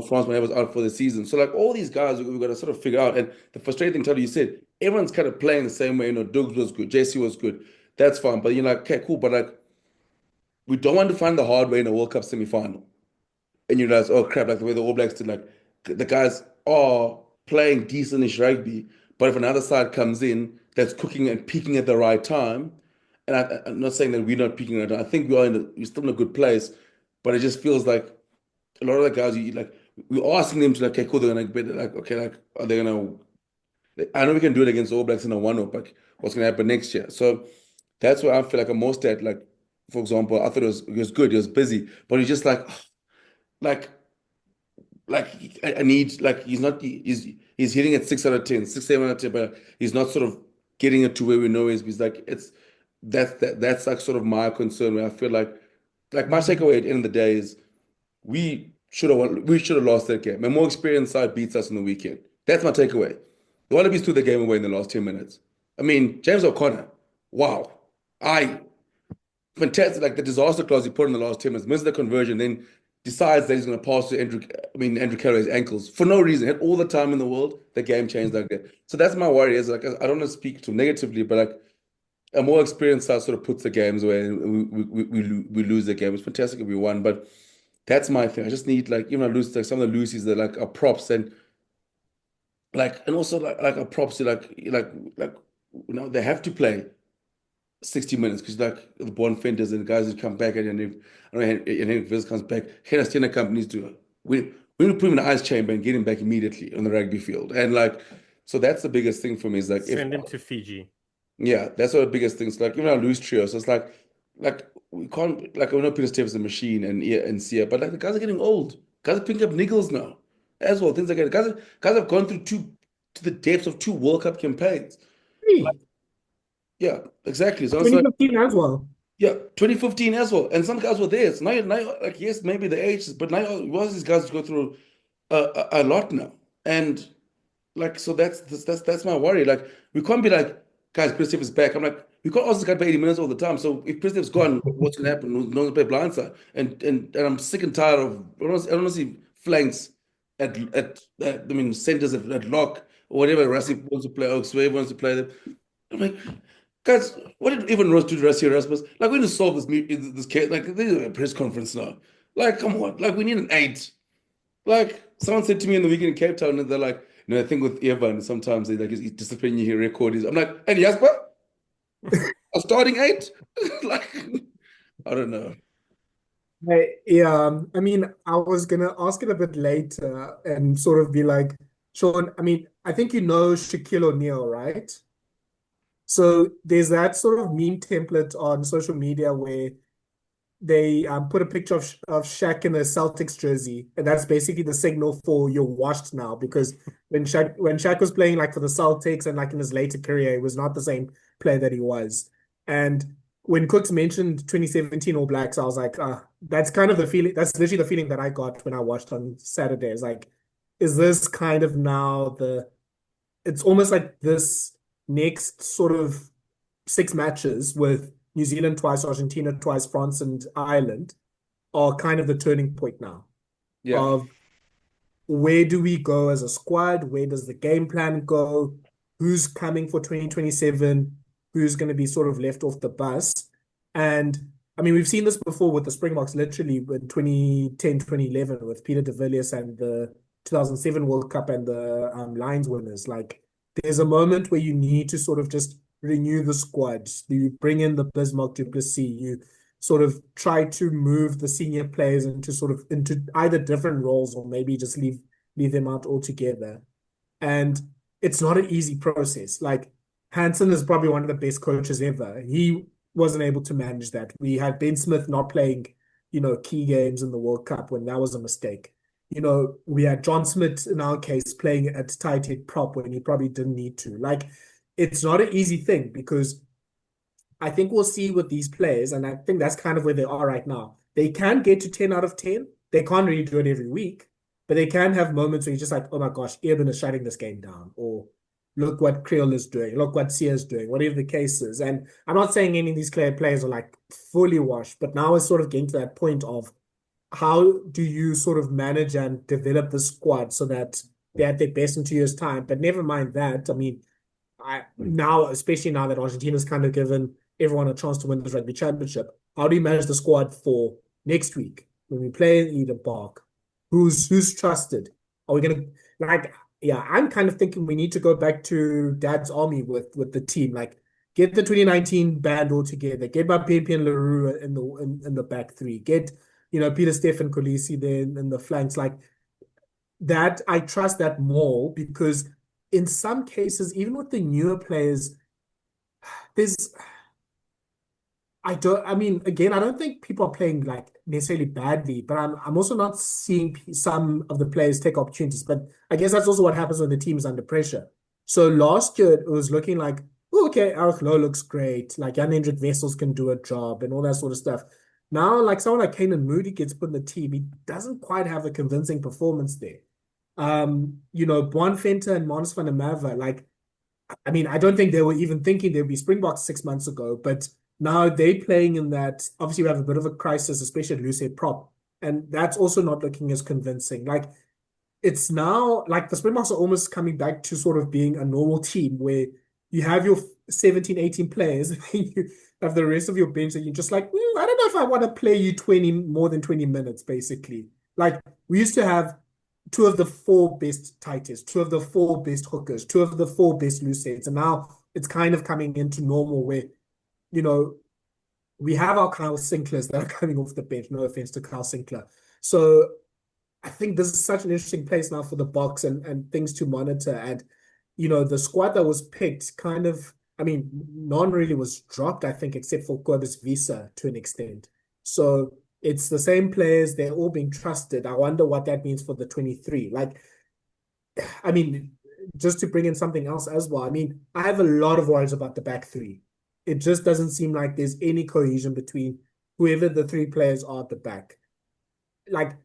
France when was out for the season. So like all these guys we've got to sort of figure out. And the frustrating thing, Tell you said everyone's kind of playing the same way. Dougs was good, JC was good, that's fine. But you're like, okay, cool, but like we don't want to find the hard way in a World Cup semi-final. And you realize, oh crap, like the way the All Blacks did, like the guys are playing decentish rugby, but if another side comes in that's cooking and peaking at the right time, and I'm not saying that we're not peaking right now, I think we're still in a good place, but it just feels like a lot of the guys, we're asking them to like, okay, cool, they're gonna be like, okay, like, are they gonna? I know we can do it against the All Blacks in a one-off, but what's gonna happen next year? So that's where I feel like I'm most at. Like, for example, I thought it was good, he was busy, but he's just like like I need like he's hitting at 6 out of 10, 6, 7 out of 10, but he's not sort of getting it to where we know he's like that's like sort of my concern where I feel like my takeaway at the end of the day is we should have lost that game. A more experienced side beats us on the weekend. That's my takeaway. The Wallabies threw the game away in the last 10 minutes. I mean, James O'Connor, wow. I fantastic, like the disaster clause he put in the last 10 minutes, misses the conversion, then decides that he's going to pass to Andrew Carraway's ankles for no reason. Had all the time in the world, the game changed like that. So that's my worry. Is like I don't want to speak too negatively, but like a more experienced side sort of puts the games away, and we lose the game. It's fantastic if we won, but that's my thing. I just need like even I lose like some of the loosies that like are props and and also like are props to like they have to play 60 minutes because like the born fenders and the guys who come back and if I don't know and Henrik Viz comes back, Henrik companies to we need to put him in the ice chamber and get him back immediately on the rugby field. And like so that's the biggest thing for me is like if Send him to Fiji. yeah, that's one of the biggest things. Like even our loose trio, so it's like we can't like we know Peter Stevens is a machine and Sia, but like the guys are getting old. Guys are picking up niggles now as well. Things like that. Guys have gone through to the depths of 2 World Cup campaigns. Hey, Yeah, exactly. So it's like 2015 as well. yeah, 2015 as well. And some guys were there. So now like yes, maybe the age, but now was these guys go through a lot now. And like so that's my worry. Like we can't be like, guys, Chris is back. I'm like, we can't ask this guy to play 80 minutes all the time. So if Prislev's gone, what's going to happen? No one's going to play blindside. And I'm sick and tired of, I don't want to see flanks I mean, centers at lock or whatever. Rassi wants to play, Oaks, whoever wants to play them. I'm like, guys, what did even Ross do to Rassi Erasmus? Like, we need to solve this case. Like, this is a press conference now. Like, come on. Like, we need an 8. Like, someone said to me in the weekend in Cape Town, and they're like, I think with Evan, sometimes they like he's disciplining you, record. I'm like, and Jasper? A starting 8? Like, I don't know. Yeah, I mean, I was gonna ask it a bit later and sort of be like, Shaun, I mean, I think you know Shaquille O'Neal, right? So there's that sort of meme template on social media where they put a picture of Shaq in a Celtics jersey, and that's basically the signal for you're washed now. Because when Shaq was playing like for the Celtics and like in his later career, he was not the same player that he was. And when Kooks mentioned 2017 All Blacks, I was like, that's kind of the feeling. That's literally the feeling that I got when I watched on Saturday. It's like, is this kind of now the? It's almost like this next sort of 6 matches with New Zealand twice, Argentina twice, France and Ireland are kind of the turning point now Yeah. of where do we go as a squad? Where does the game plan go? Who's coming for 2027? Who's going to be sort of left off the bus? And I mean, we've seen this before with the Springboks, literally in 2010, 2011 with Peter de Villiers and the 2007 World Cup and the Lions winners. Like, there's a moment where you need to sort of just renew the squad. You bring in the Bismarck du Plessis. You sort of try to move the senior players into either different roles or maybe just leave them out altogether. And it's not an easy process. Like, Hansen is probably one of the best coaches ever. He wasn't able to manage that. We had Ben Smith not playing, key games in the World Cup when that was a mistake. We had John Smith in our case playing at tight head prop when he probably didn't need to. Like, it's not an easy thing because I think we'll see with these players, and I think that's kind of where they are right now. They can get to 10 out of 10. They can't really do it every week, but they can have moments where you're just like, oh my gosh, Eben is shutting this game down, or look what Creole is doing, look what Sia is doing, whatever the case is. And I'm not saying any of these players are like fully washed, but now it's sort of getting to that point of how do you sort of manage and develop the squad so that they're at their best in 2 years' time. But never mind that. I mean, especially now that Argentina's kind of given everyone a chance to win this Rugby Championship, how do you manage the squad for next week when we play in Eden Park? Who's trusted? Are we gonna I'm kind of thinking we need to go back to Dad's army with the team. Like, get the 2019 band all together. Get Pepe and Leroux in the back three. Get Peter Stefan Kolisi there in the flanks. Like that, I trust that more because in some cases, even with the newer players, I don't think people are playing like necessarily badly, but I'm also not seeing some of the players take opportunities. But I guess that's also what happens when the team is under pressure. So last year it was looking like, oh, okay, Eric Lowe looks great, like Jan-Hendrik Wessels can do a job and all that sort of stuff. Now, like someone like Kanan Moody gets put in the team, he doesn't quite have a convincing performance there. Juan Venter and Mons van der Merwe, like, I mean, I don't think they were even thinking they'd be Springboks 6 months ago, but now they're playing in that. Obviously, we have a bit of a crisis, especially at loose head prop, and that's also not looking as convincing. Like, it's now like the Springboks are almost coming back to sort of being a normal team where you have your 17, 18 players, and then you have the rest of your bench, and you're just like, I don't know if I want to play you more than 20 minutes, basically. Like, we used to have 2 of the 4 best tightest, 2 of the 4 best hookers, 2 of the 4 best loose heads, and now it's kind of coming into normal where we have our Kyle Sinklers that are coming off the bench. No offense to Kyle Sinkler. So I think this is such an interesting place now for the Boks and things to monitor. And, the squad that was picked kind of, I mean, none really was dropped, I think, except for Kobus Visa to an extent. So it's the same players. They're all being trusted. I wonder what that means for the 23. Like, I mean, just to bring in something else as well. I mean, I have a lot of worries about the back three. It just doesn't seem like there's any cohesion between whoever the 3 players are at the back. Like,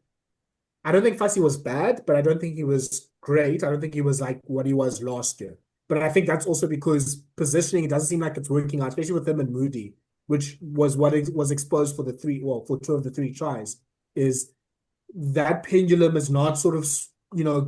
I don't think Fassi was bad, but I don't think he was great. I don't think he was like what he was last year. But I think that's also because positioning, it doesn't seem like it's working out, especially with them and Moody, which was what was exposed for for two of the three tries, is that pendulum is not sort of,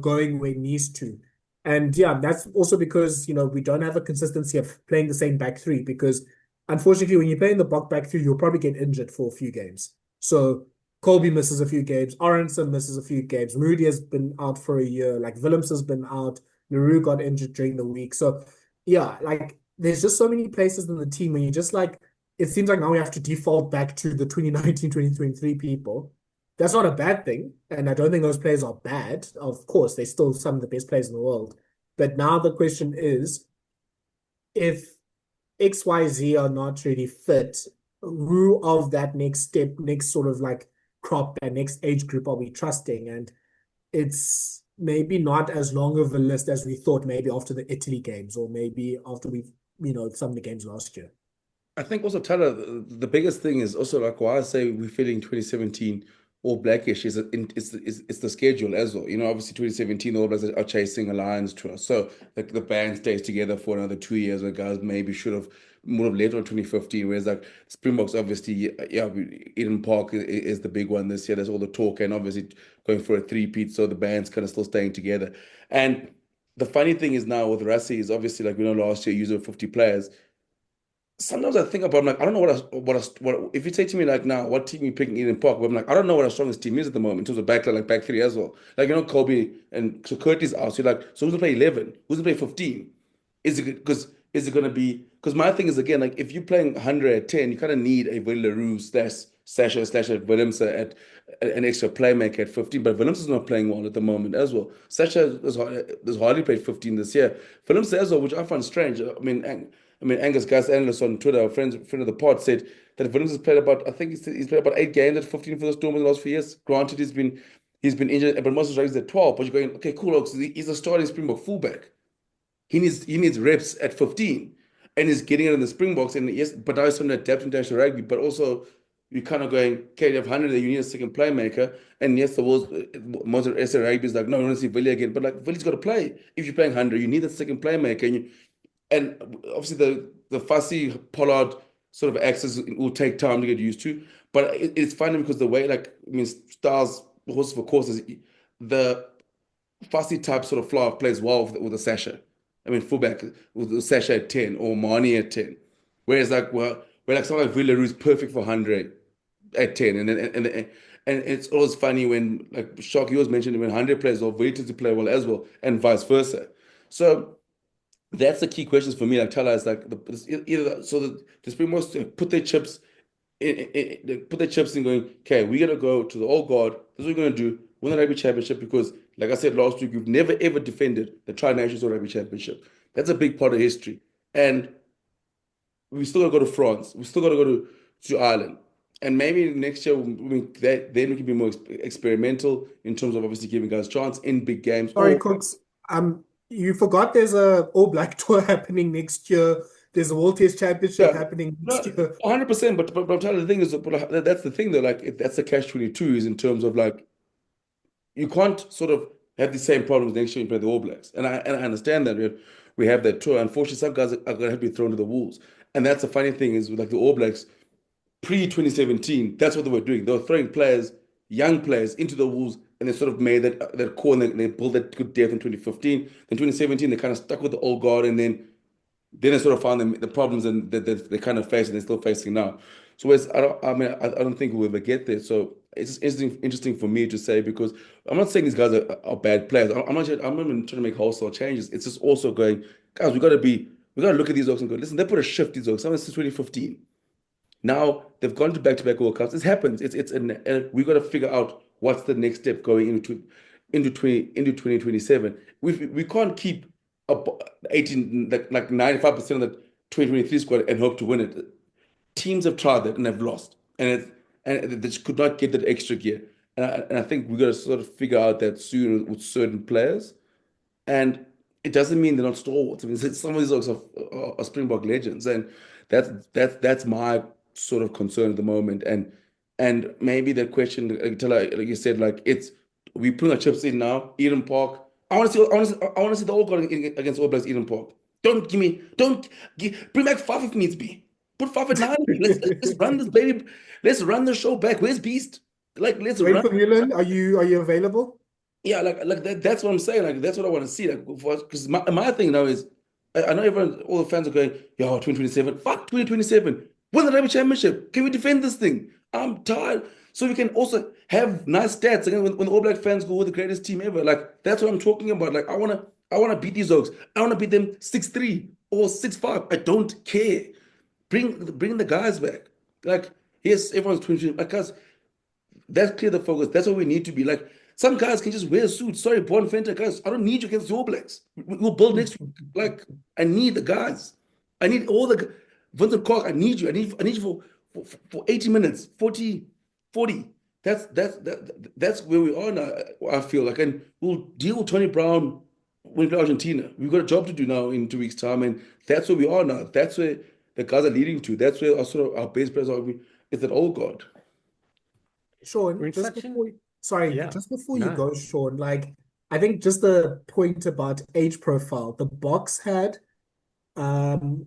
going where it needs to. And yeah, that's also because, we don't have a consistency of playing the same back three because unfortunately, when you play in the Bok back three, you'll probably get injured for a few games. So Kolbe misses a few games, Aronson misses a few games, Moody has been out for a year, like Willems has been out, Leroux got injured during the week. So yeah, like there's just so many places in the team where you just like, it seems like now we have to default back to the 2019, 2023 people. That's not a bad thing. And I don't think those players are bad. Of course, they're still some of the best players in the world. But now the question is, if XYZ are not really fit, who of that next step, next sort of like crop and next age group are we trusting? And it's maybe not as long of a list as we thought, maybe after the Italy games or maybe after some of the games last year. I think also Thala, the biggest thing is also like why I say we're feeling 2017 All Blackish it's the schedule as well. Obviously 2017 the All Blacks are chasing a Lions tour, so like the band stays together for another 2 years. Where guys maybe would have left on 2015. Whereas like Springboks, obviously, yeah, Eden Park is the big one this year. There's all the talk, and obviously going for a three-peat, so the band's kind of still staying together. And the funny thing is now with Rassie is obviously like we know last year using 50 players. Sometimes I think about, I'm like, I don't know what if you say to me like now what team you picking Eden Park, but I'm like I don't know what our strongest team is at the moment in terms of backline, like back three as well. Like Kolbe and so Curtis out. So you're like, so who's gonna play 11? Who's gonna play 15? Is it gonna be because my thing is again like if you're playing 100 at 10, you kind of need a Will Leroux Sasha Willems at an extra playmaker at 15. But Willems is not playing well at the moment as well. Sasha has hardly played 15 this year. Willems as well, which I find strange. I mean, Angus Gus, analyst on Twitter, a friend of the pod, said that Willems has played about, I think he's played about 8 games at 15 for the Storm in the last few years. Granted, he's been injured, but most of his at 12. But you're going, okay, cool, he's a starting Springbok fullback. He needs reps at 15, and he's getting it in the Springboks. And yes, but now he's trying to adapt international rugby. But also, you're kind of going, okay, you have 100 there, you need a second playmaker. And yes, most of SA rugby is like, no, we want to see Willie again. But like, Willie's got to play. If you're playing 100, you need a second playmaker. And obviously the fussy Pollard sort of access will take time to get used to. But it's funny because the way, like, I mean, Styles, horses for courses, the fussy type sort of flow plays well with the Sasha. I mean, fullback with the Sasha at 10 or Mani at 10. Whereas, like, where like someone like Villeroux is perfect for Handré at 10. And it's always funny when, like, Shock, you always mentioned when Handré plays well, Valetini to play well as well, and vice versa. So, that's the key questions for me. Like Thala is like either so the Springboks put their chips in going. Okay, we gotta go to the old guard. This is what we're gonna do. Win the Rugby Championship because, like I said last week, you've never ever defended the Tri Nations or Rugby Championship. That's a big part of history, and we still gotta go to France. We still gotta go to Ireland, and maybe next year then we can be more experimental in terms of obviously giving guys a chance in big games. Sorry, Kooks. You forgot there's a All Black tour happening next year. There's a World Test Championship happening next year. 100%. But I'm telling you, the thing is, that's the thing though. Like that's the catch-22 is in terms of like you can't sort of have the same problems next year you play the All Blacks. And I understand that we have that tour. Unfortunately, some guys are going to have to be thrown to the wolves. And that's the funny thing is with like the All Blacks pre-2017, that's what they were doing. They were throwing young players into the wolves, and they sort of made that core and they built that good depth in 2015. Then 2017, they kind of stuck with the old guard, and then they sort of found the problems and that they kind of faced and they're still facing now. So I don't think we'll ever get there. So it's just interesting for me to say because I'm not saying these guys are bad players. I'm not even trying to make wholesale changes. It's just also going, guys, we got to look at these dogs and go, listen, they put a shift these dogs since 2015. Now they've gone to back-to-back World Cups. It happens. We got to figure out what's the next step going into 2027. We can't keep up 18 like 95% of the 2023 squad and hope to win it. Teams have tried that and have lost, and they just could not get that extra gear. And I think we got to sort of figure out that soon with certain players. And it doesn't mean they're not stalwarts. I mean, some of these are Springbok legends, and that's my sort of concern at the moment. And maybe the question, like you said, like we put our chips in now. Eden Park. I want to see the All God against All Blacks Eden Park. Bring back Faf if needs be. Put Faf at 9. Let's run this baby. Let's run the show back. Where's Beast? Like, let's Wait run. for Milan. Are you available? Yeah, like that. That's what I'm saying. Like, that's what I want to see. Like, because my thing now is, I know everyone, all the fans are going, yo, 2027. Fuck 2027. Win the Rugby Championship. Can we defend this thing? I'm tired. So we can also have nice stats again when the All Black fans go with the greatest team ever. Like, that's what I'm talking about. Like, I wanna beat these Oaks. I wanna beat them 6-3 or 6-5. I don't care. Bring the guys back. Like, yes, everyone's 20. Like, guys, that's clear the focus. That's what we need to be. Like, some guys can just wear suits. Sorry, Born Fenter guys. I don't need you against the All Blacks. We'll build next week. Like, I need the guys. I need all the Vincent Clark. I need you. I need you for 80 minutes, 40. That's where we are now. I feel like, and we'll deal with Tony Brown when we play Argentina. We've got a job to do now in 2 weeks' time, and that's where we are now. That's where the guys are leading to. That's where our base players are. It's that old guard. Sean, We're in just such before an sorry, yeah. just before you No. go, Sean, like I think just the point about age profile, the Boks had um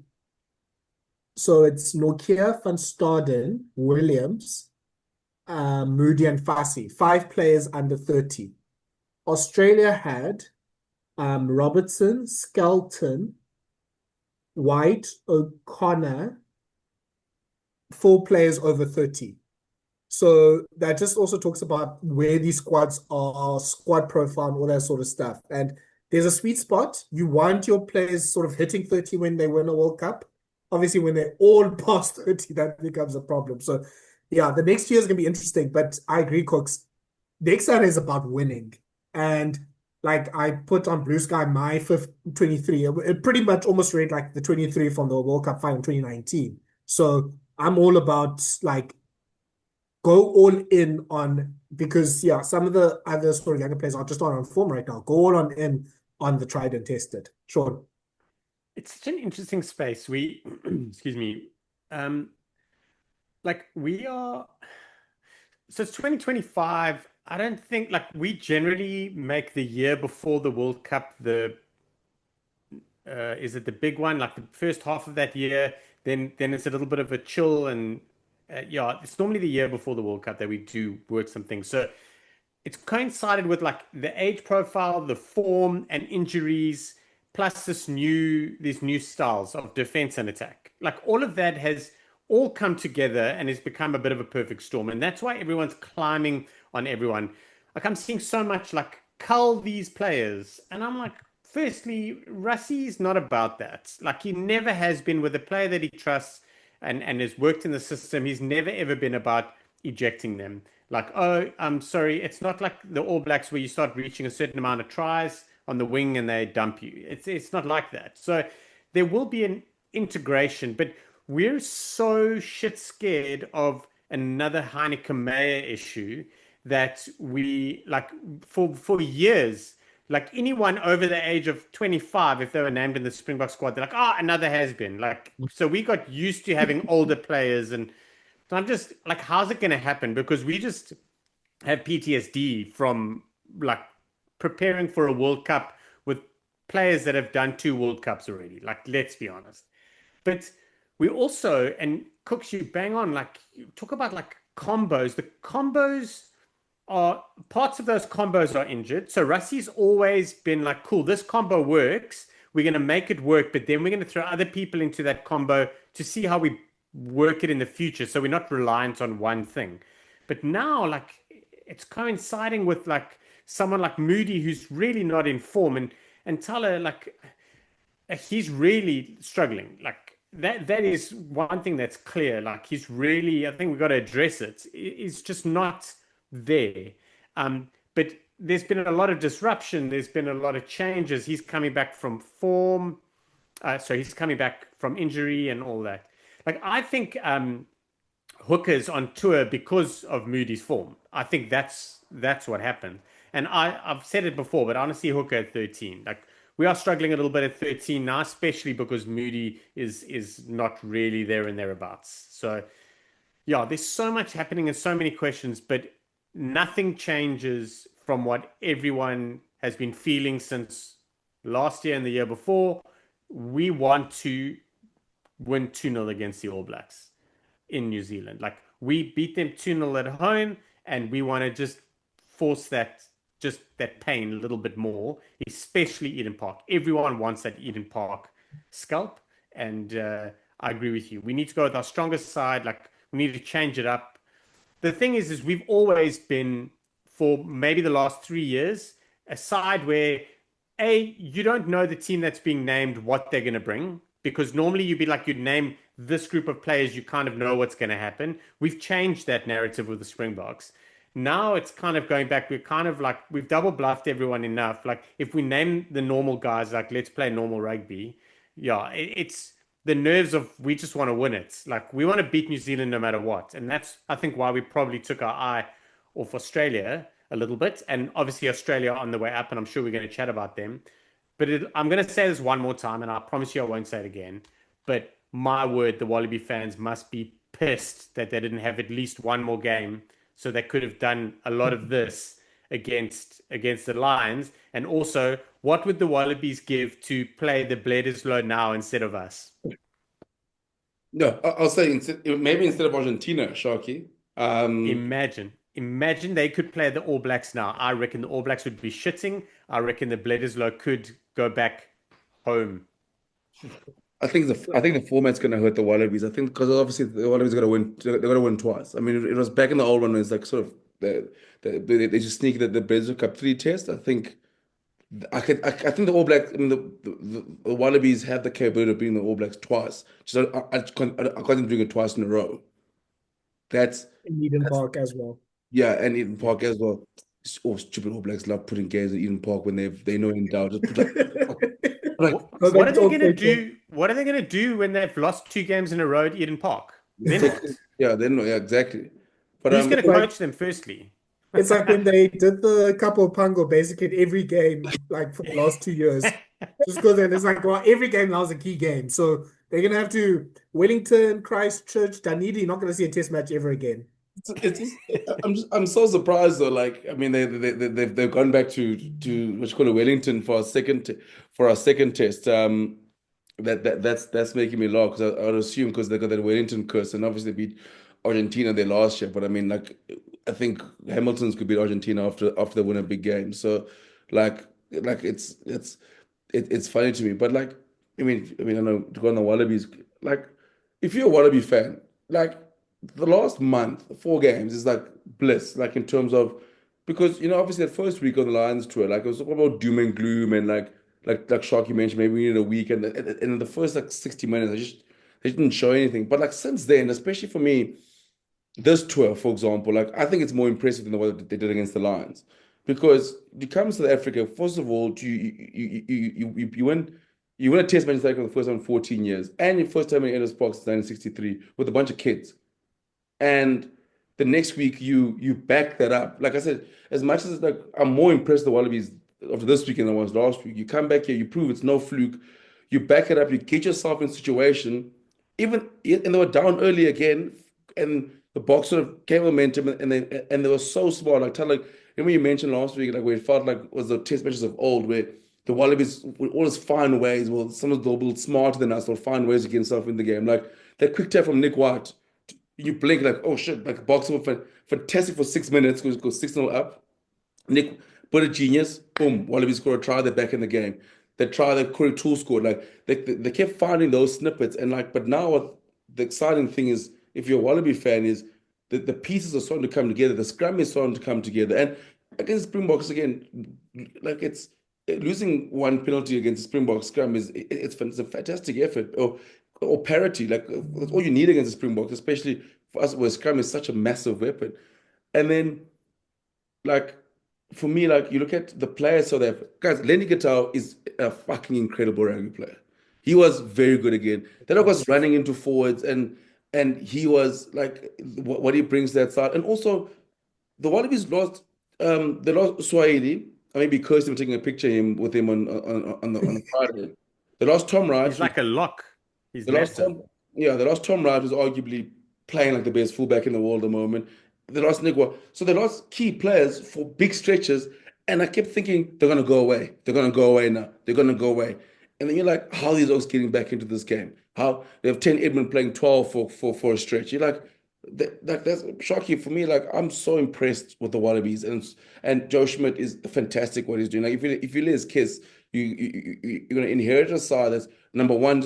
so it's Nokia, Van Staden, Williams, Moody and Fassi, 5 players under 30. Australia had Robertson, Skelton, White, O'Connor, 4 players over 30. So that just also talks about where these squads are, squad profile, and all that sort of stuff. And there's a sweet spot. You want your players sort of hitting 30 when they win a World Cup. Obviously, when they're all past 30, that becomes a problem. So, yeah, the next year is going to be interesting. But I agree, Cooks. Next year is about winning. And like I put on Blue Sky my fifth 23. It pretty much almost read like the 23 from the World Cup final in 2019. So I'm all about like go all in on because yeah, some of the other sort of younger players are just not on form right now. Go all on in on the tried and tested. Sean. It's such an interesting space. We, excuse me, like we are. So it's 2025. I don't think like we generally make the year before the World Cup the is it the big one, like the first half of that year, then it's a little bit of a chill and yeah, it's normally the year before the World Cup that we do work some things. So it's coincided with like the age profile, the form and injuries, plus these new styles of defense and attack. Like all of that has all come together and has become a bit of a perfect storm. And that's why everyone's climbing on everyone. Like I'm seeing so much like cull these players. And I'm like, firstly, Russie's not about that. Like he never has been with a player that he trusts and has worked in the system. He's never ever been about ejecting them. Like, oh, I'm sorry, it's not like the All Blacks where you start reaching a certain amount of tries on the wing and they dump you. It's not like that. So there will be an integration, but we're so shit scared of another Heineken Meyer issue that we like for years, like anyone over the age of 25, if they were named in the Springbok squad, they're like, oh, another has been. Like, so we got used to having older players and so I'm just like, how's it going to happen? Because we just have PTSD from like preparing for a World Cup with players that have done 2 World Cups already. Like, let's be honest. But we also, and Cooks, you bang on, like, you talk about like combos. The combos are parts of those combos are injured. So Russie's always been like, cool, this combo works. We're going to make it work, but then we're going to throw other people into that combo to see how we work it in the future. So we're not reliant on one thing. But now, like, it's coinciding with like someone like Moody who's really not in form, and Thala, like, he's really struggling. Like that is one thing that's clear. Like he's really, I think we've got to address it. It's just not there. But there's been a lot of disruption. There's been a lot of changes. He's coming back from form. So he's coming back from injury and all that. Like I think Hooker's on tour because of Moody's form. I think that's what happened. And I've said it before, but honestly, Hooker at 13, like we are struggling a little bit at 13 now, especially because Moody is not really there and thereabouts. So yeah, there's so much happening and so many questions, but nothing changes from what everyone has been feeling since last year and the year before. we want to win 2-0 against the All Blacks in New Zealand. Like we beat them 2-0 at home, and we want to just force that pain a little bit more, especially Eden Park. Everyone wants that Eden Park scalp, and I agree with you. We need to go with our strongest side. Like we need to change it up. The thing is we've always been, for maybe the last 3 years, a side where you don't know the team that's being named what they're going to bring, because normally you'd name this group of players, you kind of know what's going to happen. We've changed that narrative with the Springboks. Now it's kind of going back. We're kind of like, we've double bluffed everyone enough. Like if we name the normal guys, like let's play normal rugby. Yeah, it's the nerves of, we just want to win it. Like we want to beat New Zealand no matter what. And that's, I think, why we probably took our eye off Australia a little bit. And obviously Australia on the way up, and I'm sure we're going to chat about them. But I'm going to say this one more time, and I promise you I won't say it again. But my word, the Wallaby fans must be pissed that they didn't have at least one more game, so they could have done a lot of this against the Lions. And also, what would the Wallabies give to play the Bledisloe now instead of us? No, I'll say maybe instead of Argentina, Sharky. Imagine they could play the All Blacks now. I reckon the All Blacks would be shitting. I reckon the Bledisloe could go back home. I think the format's going to hurt the Wallabies. I think because obviously the Wallabies are going to win. They're going to win twice. I mean, it was back in the old one. It's like sort of they just sneaked the Bledisloe Cup 3 test. I think the All Blacks. I mean, the Wallabies have the capability of beating the All Blacks twice. Just I can't doing it twice in a row. That's in Eden Park as well. Yeah, and Eden Park as well. Oh, stupid All Blacks love putting games at Eden Park when they know in doubt. Just put what are they going to do? What are they going to do when they've lost 2 games in a row at Eden Park? Yeah, exactly. But who's going to coach them firstly? It's like when they did the couple pango basically in every game, like for the last 2 years. Just because then it's like, well, every game now is a key game. So they're going to have to Wellington, Christchurch, Dunedin. You're not going to see a test match ever again. I'm so surprised though. Like I mean, they've gone back to what you call it, Wellington for our second test. That's making me laugh because I would assume because they got that Wellington curse and obviously beat Argentina their last year. But I mean, like I think Hamilton's could beat Argentina after they win a big game. So like it's funny to me. But like I mean I know to go on the Wallabies. Like if you're a Wallaby fan, like the last month, 4 games is like bliss, like in terms of because obviously that first week on the Lions tour, like it was all about doom and gloom and like Sharky mentioned, maybe we need a week and in the first like 60 minutes, they didn't show anything. But like since then, especially for me, this tour, for example, like I think it's more impressive than the way that they did against the Lions because you come to South Africa, first of all, you win a test match in South Africa for the first time in 14 years, and your first time in Ellis Park since 1963 with a bunch of kids. And the next week you back that up. Like I said, as much as like I'm more impressed with the Wallabies after this weekend than I was last week. You come back here, you prove it's no fluke, you back it up, you get yourself in a situation, and they were down early again, and the Boks sort of came momentum and they were so smart. Like Thala, remember you mentioned last week, like where it felt like it was the test matches of old where the Wallabies would always find ways, well, some of them a little smarter than us, they'll find ways to get themselves in the game. Like that quick tap from Nick White. You blink like, oh shit, like boxing fantastic for 6 minutes, goes 6-0 up. Nick, but a genius, boom, Wallabies score a try, they're back in the game. They try, the Toole scored. Like they kept finding those snippets. And like, but now what the exciting thing is, if you're a Wallaby fan, is that the pieces are starting to come together. The scrum is starting to come together. And against Springboks again, like it's losing one penalty against the Springboks scrum it's a fantastic effort. Or parity, like that's all you need against the Springboks, especially for us where scrum is such a massive weapon. And then, like for me, like you look at the players, so that guys, Lenny Gatow is a fucking incredible rugby player. He was very good again. Then I was running into forwards, and he was like what he brings to that side, and also the Wallabies lost. They lost Swahili. I may be cursed him taking a picture with him on the Friday. They lost Tom Wright. He's like a lock. The last Tom Wright was arguably playing like the best fullback in the world at the moment. They lost Nick. So they lost key players for big stretches, and I kept thinking they're gonna go away. They're gonna go away now. They're gonna go away. And then you're like, how are these dogs getting back into this game? How they have 10 Edmund playing 12 for a stretch. You're like, that's shocking for me. Like, I'm so impressed with the Wallabies, and Joe Schmidt is fantastic what he's doing. Like, if you let his kiss, you're gonna inherit a side that's number one,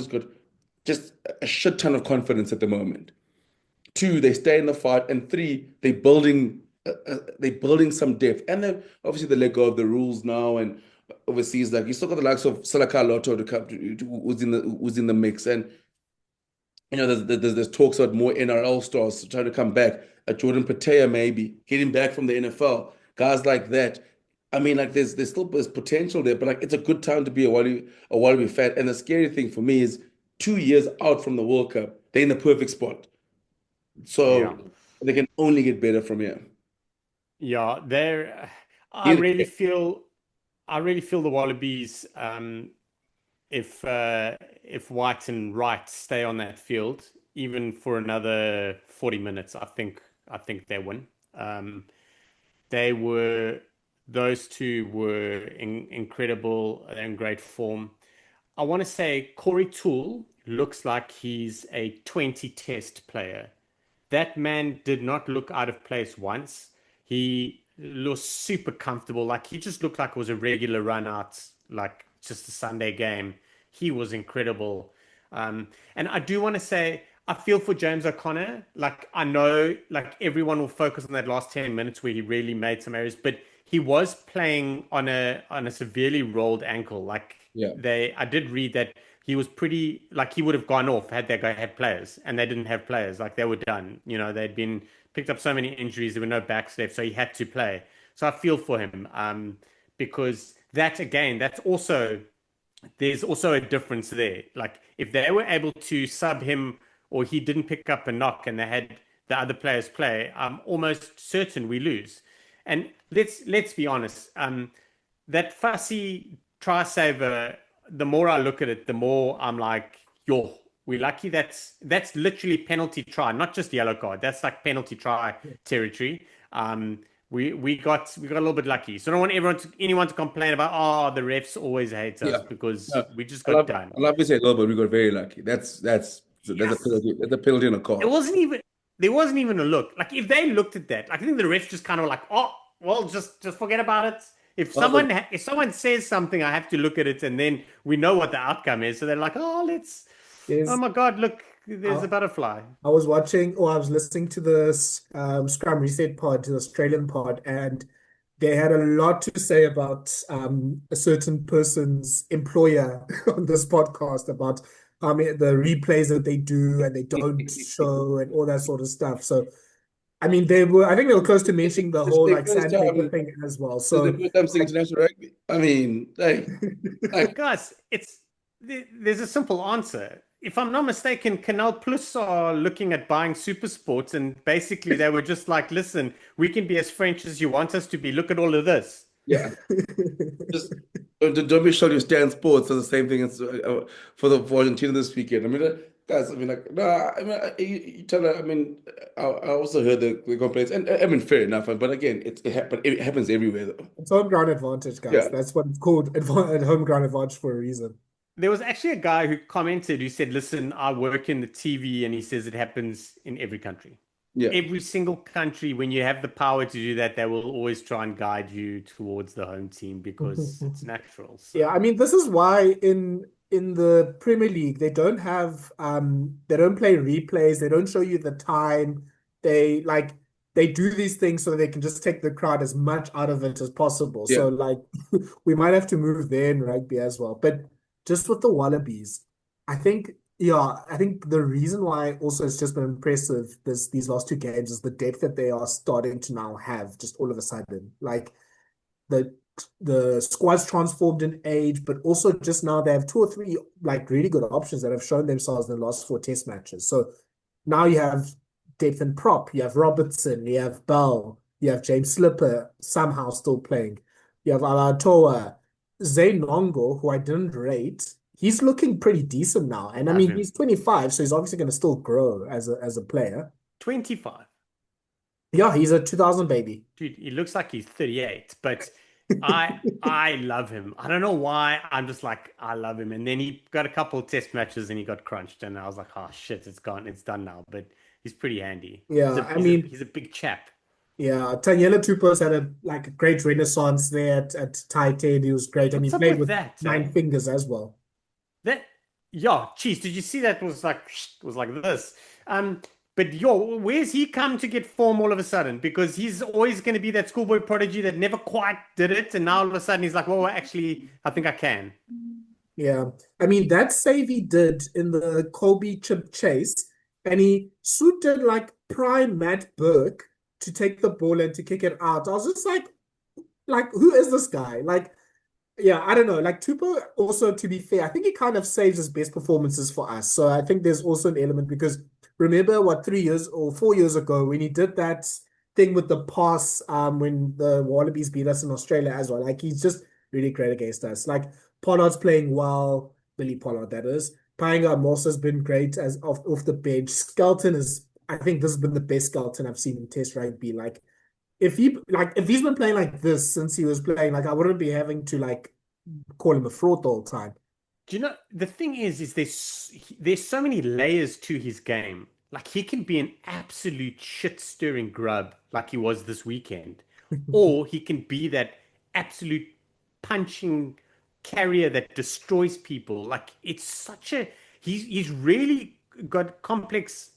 just a shit ton of confidence at the moment. Two, they stay in the fight, and three, they're building some depth, and then obviously they let go of the rules now, and overseas, like you still got the likes of Salaka Lotto to come who's in the mix, and there's talks about more NRL stars trying to come back. Jordan Patea maybe getting back from the NFL, guys like that. I mean, like there's potential there, but like it's a good time to be a Wallaby fan. And the scary thing for me is 2 years out from the World Cup, they're in the perfect spot. Yeah. So they can only get better from here. Yeah, I Yeah. really feel the Wallabies, if White and Wright stay on that field even for another 40 minutes, I think they win. They were those two were incredible and in great form. I want to say Corey Toole looks like he's a 20 test player. That man did not look out of place once. He was super comfortable. Like he just looked like it was a regular run out, like just a Sunday game. He was incredible. And I do want to say, I feel for James O'Connor. Like I know, like everyone will focus on that last 10 minutes where he really made some errors, but he was playing on a severely rolled ankle. Like Yeah. I did read that he was pretty like he would have gone off had they had players, and they didn't have players. Like they were done. They'd been picked up so many injuries, there were no backs left, so he had to play. So I feel for him, because that again, there's also a difference there. Like if they were able to sub him or he didn't pick up a knock and they had the other players play, I'm almost certain we lose. And let's be honest, that fussy try saver, the more I look at it, the more I'm like, yo, we're lucky that's literally penalty try, not just yellow card. That's like penalty try territory. We got a little bit lucky. So I don't want anyone to complain about, oh, the refs always hate us Yeah. because No, we just I got love done. I love to say no, but we got very lucky. That's a Yes. penalty. That's a penalty on a It card. wasn't even there wasn't even a look. Like if they looked at that, like, I think the refs just kind of like, oh, well, just forget about it. If Well, someone says something, I have to look at it, and then we know what the outcome is. So they're like, oh, oh There's my God, look, there's I, a butterfly. I was watching, or I was listening to this Scrum Reset pod, to the Australian pod, and they had a lot to say about a certain person's employer on this podcast about the replays that they do and they don't show and all that sort of stuff. So, I mean, I think they were close to mentioning the this is whole their like first sandpaper time. thing as well. This is the So, first time seeing international rugby. I mean, hey, like, Guys, there's a simple answer. If I'm not mistaken, Canal Plus are looking at buying Super Sports, and basically they were just like, listen, we can be as French as you want us to be. Look at all of this. yeah, just don't be sure you stay in sports. So the same thing as for Argentina this weekend. I mean, guys. I mean, like, nah. I mean, you tell her. I mean, I also heard the complaints, and I mean, fair enough. But again, it happens everywhere, though. it's home ground advantage, Yeah, guys. That's what it's called, home ground advantage for a reason. There was actually a guy who commented who said, listen, I work in the TV, and he says it happens in every country. yeah. Every single country, when you have the power to do that, they will always try and guide you towards the home team because it's natural. Yeah, So I mean, this is why in the Premier League they don't play replays, they don't show you the time. They do these things so they can just take the crowd as much out of it as possible. Yeah. So like we might have to move there in rugby as well. But just with the Wallabies, I think the reason why also it's just been impressive these last two games is the depth that they are starting to now have just all of a sudden. Like the the squad's transformed in age, but also just now they have two or three like really good options that have shown themselves in the last four test matches. So now you have depth and prop, you have Robertson, you have Bell, you have James Slipper somehow still playing, you have Alatoa, Zane Nongo, who I didn't rate. He's looking pretty decent now. And I love mean, him. he's 25, so he's obviously going to still grow as a player. 25. Yeah, he's a 2000 baby. Dude, he looks like he's 38, but I love him. I don't know why. I'm just like, I love him. And then he got a couple of test matches and he got crunched. And I was like, oh shit, it's gone. It's done now. But he's pretty handy. Yeah, I mean, He's a big chap. yeah, Tanyela Tupos had a great renaissance there at tight end. He was great, and he What's up played with with that, eh? nine fingers as well. That yeah, geez, did you see that was like this? But yo, where's he come to get form all of a sudden? Because he's always going to be that schoolboy prodigy that never quite did it, and now all of a sudden he's like, well, actually, I think I can. Yeah, I mean that save he did in the Kolbe chip chase, and he suited like prime Matt Burke to take the ball and to kick it out. I was just like who is this guy? Like, yeah, I don't know. Like Tupo also, to be fair, I think he kind of saves his best performances for us. So I think there's also an element because remember what 3 years or 4 years ago when he did that thing with the pass when the Wallabies beat us in Australia as well. Like he's just really great against us. Like Pollard's playing well, Billy Pollard that is. Painga Moss has been great as off the bench. Skelton is I think this has been the best Skelton I've seen in Test rugby. If he's been playing like this since he was playing, like I wouldn't be having to like call him a fraud all the time. Do you know the thing is there's so many layers to his game. Like he can be an absolute shit-stirring grub like he was this weekend, or he can be that absolute punching carrier that destroys people. Like it's such a he's really got complex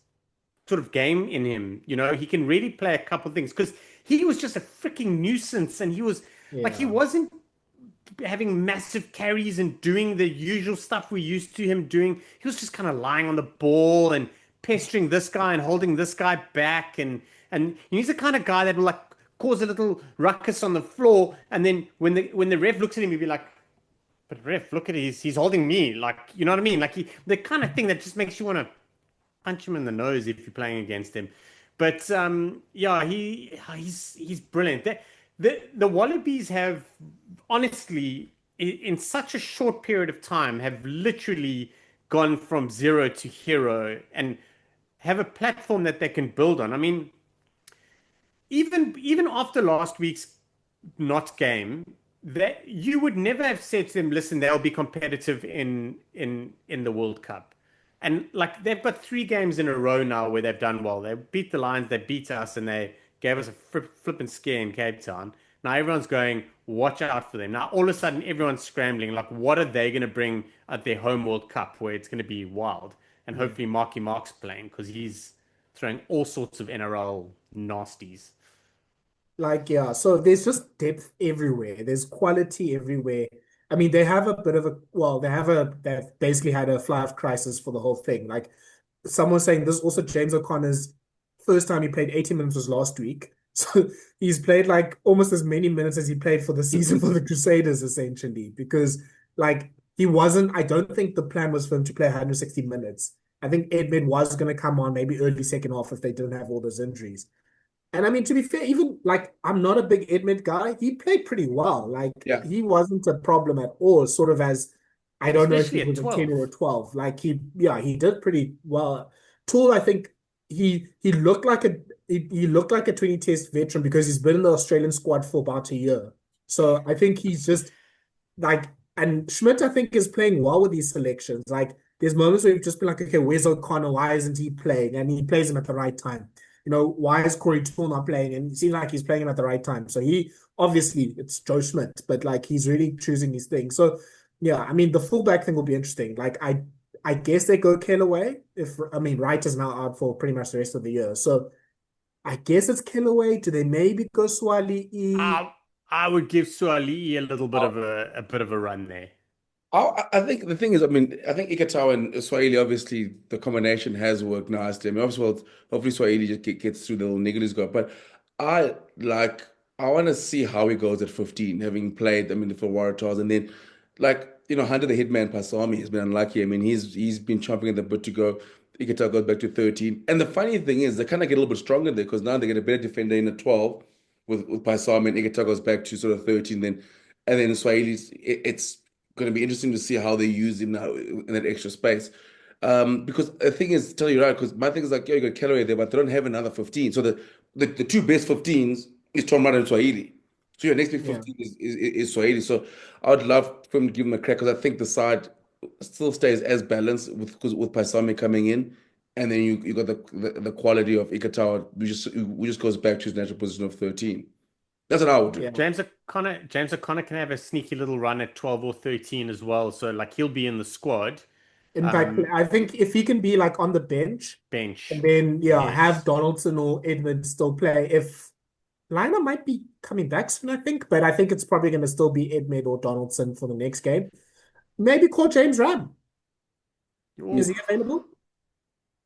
sort of game in him. You know, he can really play a couple of things because he was just a freaking nuisance, and he was like he Yeah. wasn't having massive carries and doing the usual stuff we're used to him doing. He was just kind of lying on the ball and pestering this guy and holding this guy back, and he's the kind of guy that will like cause a little ruckus on the floor, and then when the ref looks at him, he'll be like, "But ref, look at he's holding me," like you know what I mean? Like the kind of thing that just makes you want to punch him in the nose if you're playing against him. But yeah, he's brilliant. The Wallabies have honestly, in such a short period of time, have literally gone from zero to hero and have a platform that they can build on. I mean, even after last week's not game, that you would never have said to them, listen, they'll be competitive in the World Cup. And like they've got 3 games in a row now where they've done well. They beat the Lions, they beat us, and they gave us a flipping scare in Cape Town. Now everyone's going, watch out for them. Now all of a sudden everyone's scrambling, like what are they going to bring at their home World Cup where it's going to be wild? And Yeah. hopefully Marky Mark's playing because he's throwing all sorts of NRL nasties. Like, yeah, so there's just depth everywhere. There's quality everywhere. I mean, they have a bit of a, well, they've basically had a fly-off crisis for the whole thing. Like, someone saying this also James O'Connor's first time he played 80 minutes was last week. So he's played like almost as many minutes as he played for the season for the Crusaders, essentially, because like he wasn't, I don't think the plan was for him to play 160 minutes. I think Edmund was going to come on maybe early second half if they didn't have all those injuries. And I mean, to be fair, even like I'm not a big Edmund guy. He played pretty well. Like Yeah. he wasn't a problem at all. Sort of as I don't know if he Especially at was a 10 or 12. a 12. Like yeah, he did pretty well. Toole, I think he looked like he looked like a 20 test veteran because he's been in the Australian squad for about a year. So I think he's just like, and Schmidt, I think, is playing well with these selections. Like, there's moments where you've just been like, okay, where's O'Connor? Why isn't he playing? And he plays him at the right time. You know, why is Corey Toole not playing? And it seems like he's playing him at the right time. So he obviously it's Joe Schmidt, but like he's really choosing his thing. So yeah, I mean the fullback thing will be interesting. Like I guess they go Kellaway if I mean Wright is now out for pretty much the rest of the year. So I guess it's Kellaway. Do they maybe go Swali? I would give Suali'i a little bit of a bit of a run there. I think the thing is, I mean, I think Ikatau and Swahili, obviously, the combination has worked nicely. I mean, obviously, well, hopefully Swahili just gets through the little niggle he's got. But I like, I want to see how he goes at 15, having played, I mean, for Waratahs. And then, like, Hunter the Hitman Pasami has been unlucky. I mean, he's been chomping at the bit to go. Ikatau goes back to 13. And the funny thing is, they kind of get a little bit stronger there because now they get a better defender in the 12 with Pasami, and Ikatau goes back to sort of 13. And then Swahili's, it's going to be interesting to see how they use him now in that extra space. Because the thing is, tell you right, because my thing is like, yeah, you got Callaway there, but they don't have another 15. So the two best 15s is Tom Rada and Swahili. So your next big Yeah. 15 is Swahili. So I would love for him to give him a crack because I think the side still stays as balanced with Paisami coming in, and then you got the quality of Ikatawa, who just goes back to his natural position of 13. That's what I would do. Yeah. James O'Connor can have a sneaky little run at 12 or 13 as well. So like he'll be in the squad. In fact, I think if he can be like on the bench, and then have Yes. Donaldson or Edmund still play. If Liner might be coming back soon, I think, but I think it's probably going to still be Edmund or Donaldson for the next game. Maybe call James Ram. Is he available?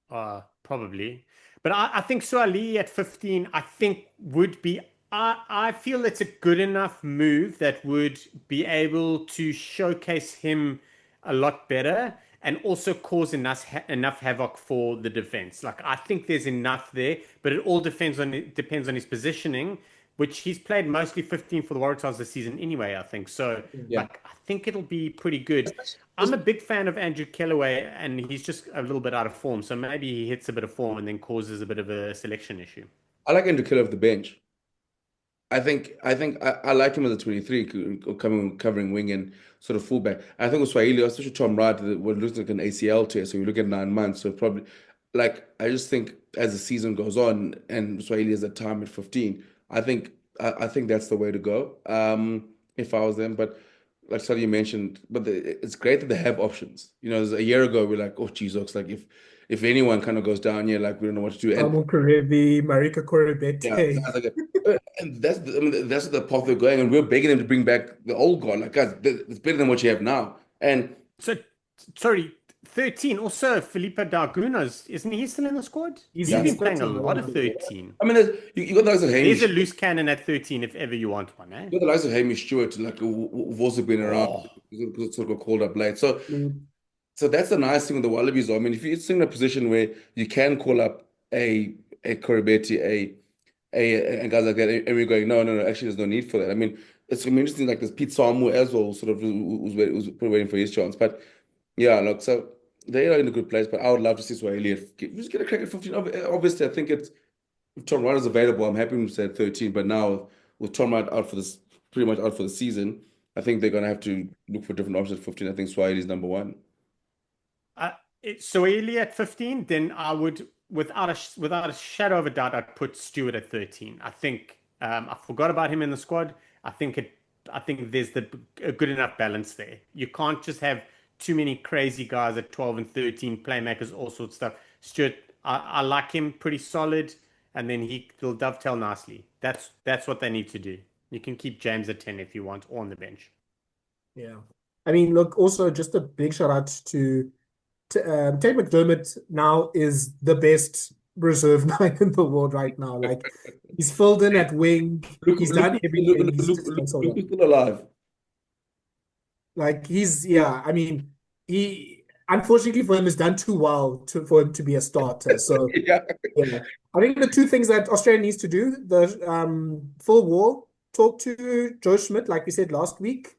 Probably. But I think Suali at 15, I think would be. I feel it's a good enough move that would be able to showcase him a lot better and also cause enough havoc for the defense. Like I think there's enough there, but it all depends on his positioning, which he's played mostly 15 for the Waratahs this season anyway, I think. So Yeah. like I think it'll be pretty good. I'm a big fan of Andrew Kellaway, and he's just a little bit out of form. So maybe he hits a bit of form and then causes a bit of a selection issue. I like him to kill off the bench. I like him as a 23 covering wing and sort of fullback. I think with Swahili, especially Tom Wright, we're looking like an ACL tear, so you look at 9 months. So probably like I just think as the season goes on and Swahili is at time at 15, I think that's the way to go. If I was them, but like Sally mentioned, it's great that they have options. You know, a year ago we're like, oh geez, looks like if anyone kind of goes down here, like we don't know what to do. And Samu Karevi, Marika Korebete. guys like, and that's the path they're going, and we're begging them to bring back the old guard. Like, guys, it's better than what you have now. And So, sorry, 13. Also, Felipe Dargunas, isn't he still in the squad? He's Yeah. been playing a 13, lot of 13. I mean, you got the likes of Hamish. There's a loose cannon at 13 if ever you want one, eh? You got the likes of Hamish Stewart, like who've also been around, sort of got called up late. So that's the nice thing with the Wallabies. I mean, if you're in a position where you can call up a Korebeti, and guys like that, and we're going, no, actually, there's no need for that. I mean, it's gonna be interesting. Like this Pete Samu as well, sort of who's probably waiting for his chance. But yeah, look, so they are in a good place. But I would love to see Swahili just get a crack at 15. Obviously, I think it's if Tom Wright is available, I'm happy to say 13. But now with Tom Wright out for this, pretty much out for the season, I think they're gonna have to look for different options at 15. I think Swahili is number one. Swahili at 15, then I would, without a shadow of a doubt, I'd put Stewart at 13. I think I forgot about him in the squad. I think there's a good enough balance there. You can't just have too many crazy guys at 12 and 13, playmakers, all sorts of stuff. Stewart, I like him, pretty solid, and then he'll dovetail nicely. That's what they need to do. You can keep James at 10 if you want, or on the bench. Yeah. I mean, look, also just a big shout out to Tate McDermott now is the best reserve 9 in the world right now. Like he's filled in at wing. He's done everything. He's still alive. Like I mean, he unfortunately for him has done too well for him to be a starter. So Yeah. I think the two things that Australia needs to do, the Phil Wall, talk to Joe Schmidt, like we said last week,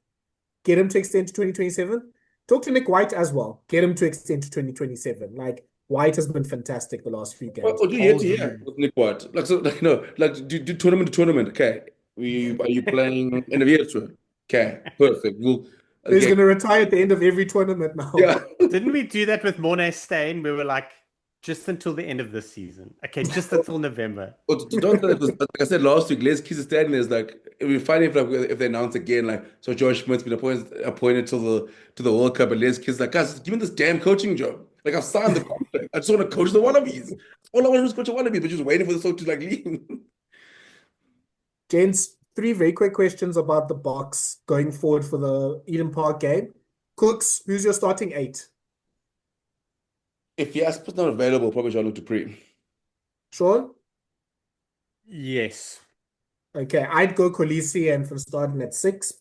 get him to extend to 2027. Talk to Nick White as well. Get him to extend to 2027. Like White has been fantastic the last few games. What do you hear with Nick White? Like so, like no, like do tournament to tournament. Okay, are you playing in the tour? Okay, perfect. He's going to retire at the end of every tournament now. Yeah. Didn't we do that with Mornay Steyn? We were like, just until the end of this season. Okay, just until November. But don't tell it, because like I said last week, Les Keys is standing there. Is like it'd be funny if they announce again, like so George Schmidt's been appointed to the World Cup, and Les Keys like, guys, give me this damn coaching job. Like I've signed the contract. I just want to coach the Wallabies. All I want to do is coach the Wallabies, but just waiting for the song to like leave. Gents, 3 very quick questions about the Boks going forward for the Eden Park game. Kooks, who's your starting 8? If Jasper's not available, probably Jean-Luc Dupree. Sean? Yes. Okay, I'd go Kolisi and from starting at 6.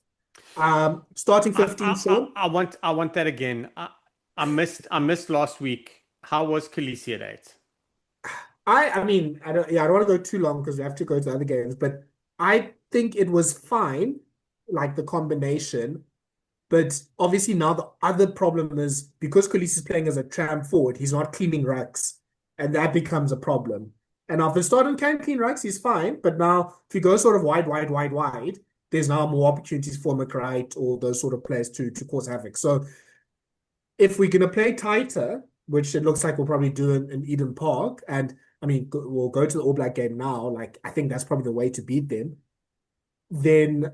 Starting 15, Sean? I want that again. I missed last week. How was Kolisi at 8? I mean, I don't want to go too long because we have to go to other games, but I think it was fine, like the combination. But obviously now the other problem is because Kolisi is playing as a tram forward, he's not cleaning rucks, and that becomes a problem. And now if the starter can clean rucks, he's fine. But now if you go sort of wide, there's now more opportunities for McWright or those sort of players to cause havoc. So if we're going to play tighter, which it looks like we'll probably do in Eden Park, and I mean, we'll go to the All Black game now. Like, I think that's probably the way to beat them. Then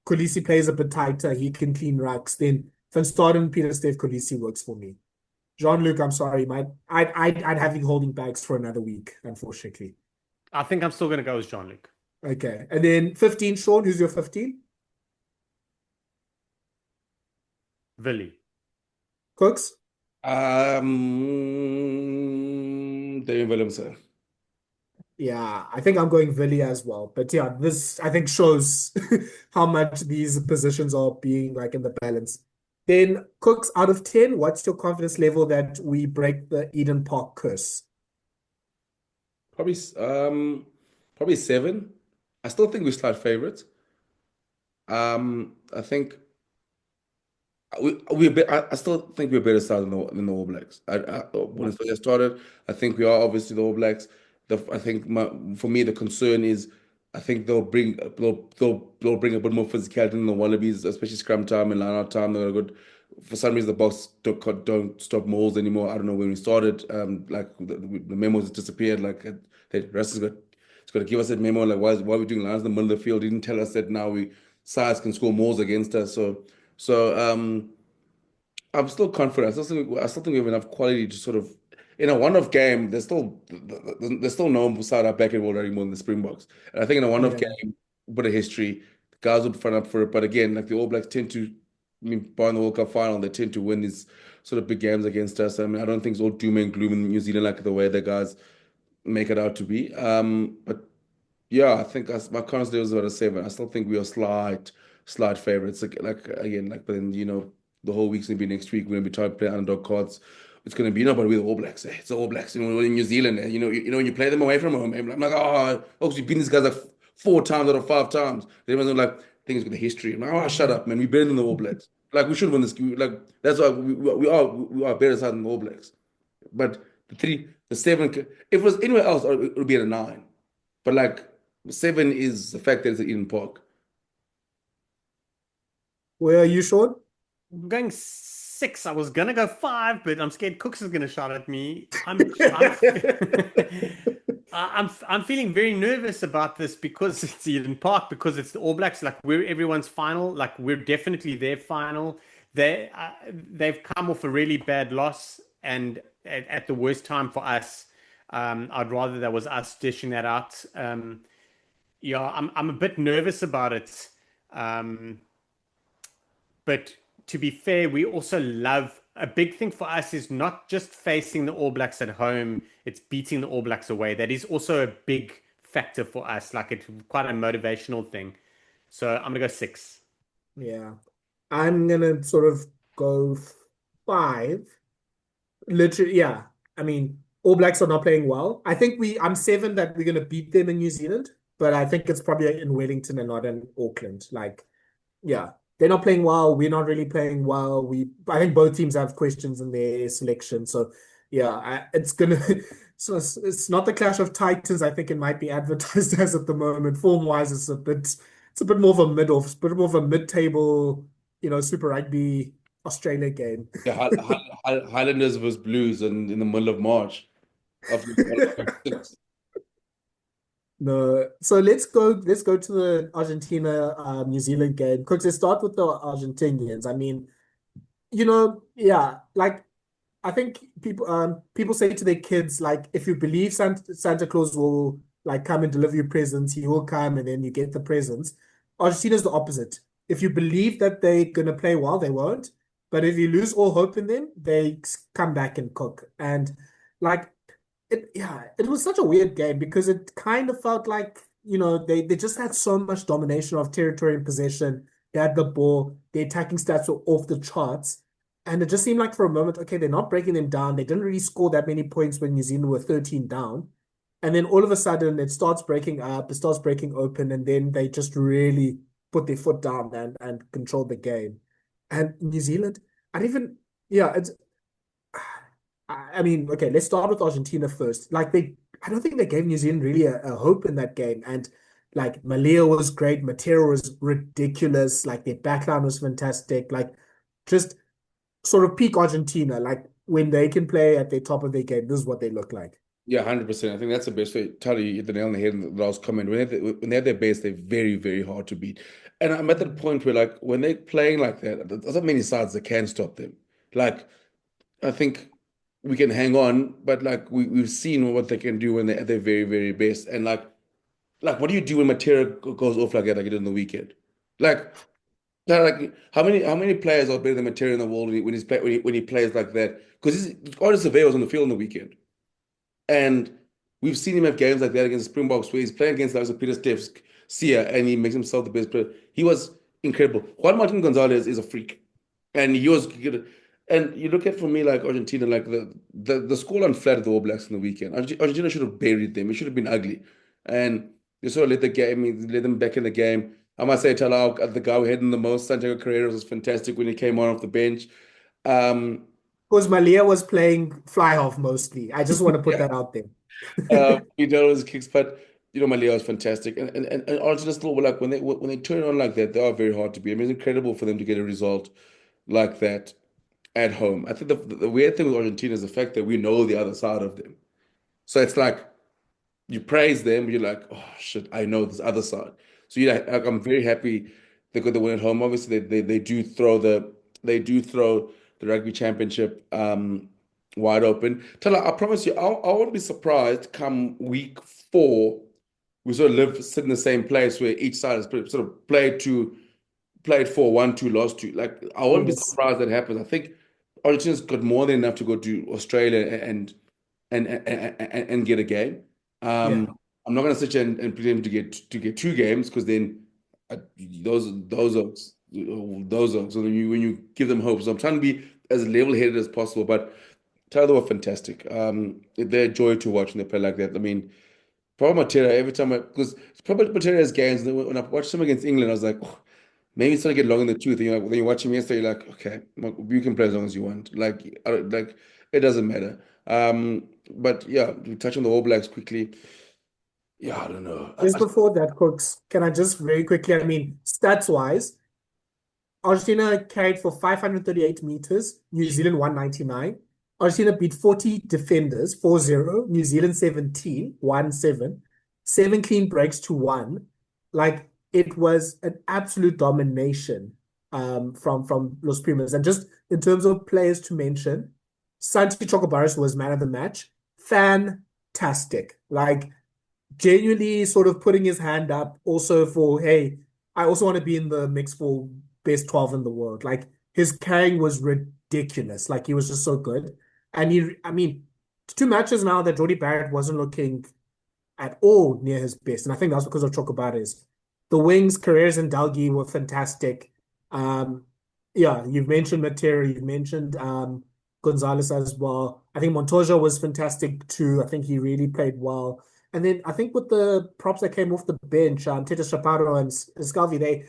Kolisi plays a bit tighter. He can clean rucks. Then Van Staden, Peter Steph, Kolisi works for me. Jean-Luc, I'm sorry, I'd have you holding bags for another week, unfortunately. I think I'm still going to go with Jean-Luc. Okay. And then 15, Sean, who's your 15? Willie. Kooks? David Williamson. Yeah, I think I'm going Willie as well. But yeah, this I think shows how much these positions are being like in the balance. Then Kooks, out of 10, what's your confidence level that we break the Eden Park curse? Probably 7. I still think we slight favorites. I think I still think we're better side than the All Blacks. When it first started, I think we are obviously the All Blacks. I think for me the concern is I think they'll bring a bit more physicality in the Wallabies, especially scrum time and line out time. They're good. For some reason, the Boks don't stop mauls anymore. I don't know when we started. Like the memos disappeared. Like Russ has got to give us that memo. Like why are we doing lines in the middle of the field? He didn't tell us that now sides can score mauls against us. So I'm still confident. I still think we have enough quality to sort of in a one-off game. There's still no side up back in world rugby more than the Springboks. And I think in a one-off game, a bit of history, the guys would front up for it. But again, like the All Blacks tend to, I mean, by the World Cup final, they tend to win these sort of big games against us. I mean, I don't think it's all doom and gloom in New Zealand like the way the guys make it out to be. But yeah, I think my confidence level is about a 7. I still think we are slight favorites. Like again, like but then the whole week's gonna be next week. We're gonna be trying to play underdog cards. It's gonna be but we're the All Blacks. It's the All Blacks. We're in New Zealand. When you play them away from home, I'm like, we've beaten these guys like 4 times out of 5 times. Everyone's like, things with the history. I'm like, shut up, man. We're better than the All Blacks. Like we should win this. Like that's why we are better side than the All Blacks. But the 7. If it was anywhere else, it would be at a 9. But like 7 is the fact that it's at Eden Park. Where are you, Sean? I'm going 6. I was gonna go 5, but I'm scared Kooks is gonna shout at me. I'm feeling very nervous about this because it's Eden Park, because it's the All Blacks. Like we're everyone's final. Like we're definitely their final. They've come off a really bad loss, and at the worst time for us. I'd rather that was us dishing that out. Yeah, I'm a bit nervous about it. But to be fair, we also love a big thing for us is not just facing the All Blacks at home, it's beating the All Blacks away. That is also a big factor for us. Like it's quite a motivational thing. So I'm gonna go 6. Yeah. I'm gonna sort of go 5. Literally, yeah. I mean, All Blacks are not playing well. I think I'm 7 that we're gonna beat them in New Zealand, but I think it's probably in Wellington and not in Auckland. Like, yeah. They're not playing well. We're not really playing well. I think both teams have questions in their selection. So, yeah, it's gonna. So it's not the clash of titans. I think it might be advertised as at the moment. Form-wise, it's a bit more of a mid-off, a bit more of a mid-table, Super Rugby Australia game. Yeah, Highlanders versus Blues in the middle of March. No, so let's go to the Argentina New Zealand game. Quick, let's start with the Argentinians. I mean, yeah, like I think people say to their kids, like, if you believe Santa Claus will like come and deliver you presents, he will come and then you get the presents. Argentina's the opposite. If you believe that they're gonna play well, they won't. But if you lose all hope in them, they come back and cook. And like it was such a weird game because it kind of felt like, they just had so much domination of territory and possession. They had the ball, the attacking stats were off the charts. And it just seemed like for a moment, okay, they're not breaking them down. They didn't really score that many points when New Zealand were 13 down. And then all of a sudden it starts breaking up, it starts breaking open, and then they just really put their foot down and control the game. And New Zealand, yeah, I mean, okay, let's start with Argentina first. Like I don't think they gave New Zealand really a hope in that game. And Like Malia was great, Matera was ridiculous, like their backline was fantastic, like just sort of peak Argentina, like when they can play at the top of their game, this is what they look like. Yeah, 100%. I think that's the best way. Tell you hit the nail on the head in the last comment. When they're at their best, they're very, very hard to beat. And I'm at that point where, like, when they're playing like that, there's not many sides that can stop them. Like, I think we can hang on, but like we've seen what they can do when they're at their very, very best. And like what do you do when Matera goes off like that, like he did on the weekend? Like, like how many players are better than Matera in the world when he plays like that? Because Artis Surveyor was on the field on the weekend. And we've seen him have games like that against Springboks where he's playing against the likes of Peter Steph's Sia and he makes himself the best player. He was incredible. Juan Martin Gonzalez is a freak. And he was good. And you look at for me like Argentina, like the scoreline flattered the All Blacks in the weekend. Argentina should have buried them. It should have been ugly. And they sort of let them back in the game. I must say, Thala, the guy who had in the most, Santiago Carreras was fantastic when he came on off the bench. Um, Because Malia was playing fly half mostly. I just want to put yeah. that out there. He did all his kicks, but Malia was fantastic, and Argentina still like when they turn on like that, they are very hard to beat. I mean, it's incredible for them to get a result like that at home. I think the weird thing with Argentina is the fact that we know the other side of them. So it's like you praise them, but you're like, oh shit, I know this other side. So like, I'm very happy they got the win at home. Obviously, they do throw the Rugby Championship wide open. Tella, I promise you, I won't be surprised come week 4. We sort of sit in the same place where each side has sort of played 4-1-2, lost 2. Like I won't be Yes. surprised that happens. I think Argentina's got more than enough to go to Australia and get a game. Yeah. I'm not going to sit here and pretend to get 2 games because then those are so when you give them hope. So I'm trying to be as level-headed as possible, but Tyler were fantastic. They're a joy to watch when they play like that. I mean, probably Matera every time because probably Matera's games when I watched them against England, I was like, oh, maybe it's gonna get long in the tooth. And when you watch him yesterday, you're like, okay, well, you can play as long as you want. Like, like it doesn't matter. But yeah, we touch on the All Blacks quickly. Yeah, I don't know. Just before that, Cooks, can I just very quickly, I mean, stats wise, Argentina carried for 538 meters, New Zealand 199. Argentina beat 40 defenders, 4-0, New Zealand 17, 1-7, 7 clean breaks to 1. Like it was an absolute domination from Los Pumas. And just in terms of players to mention, Santi Chocobares was man of the match. Fantastic. Like genuinely sort of putting his hand up also for, hey, I also want to be in the mix for best 12 in the world. Like his carrying was ridiculous. Like he was just so good. And I mean, 2 matches now that Jody Barrett wasn't looking at all near his best. And I think that's because of Chocobares. The wings, Carreras and Dalgi were fantastic. Um, yeah, you've mentioned Matera, you've mentioned Gonzalez as well. I think Montoya was fantastic too. I think he really played well. And then I think with the props that came off the bench, Tete Chaparro and Scalvi, they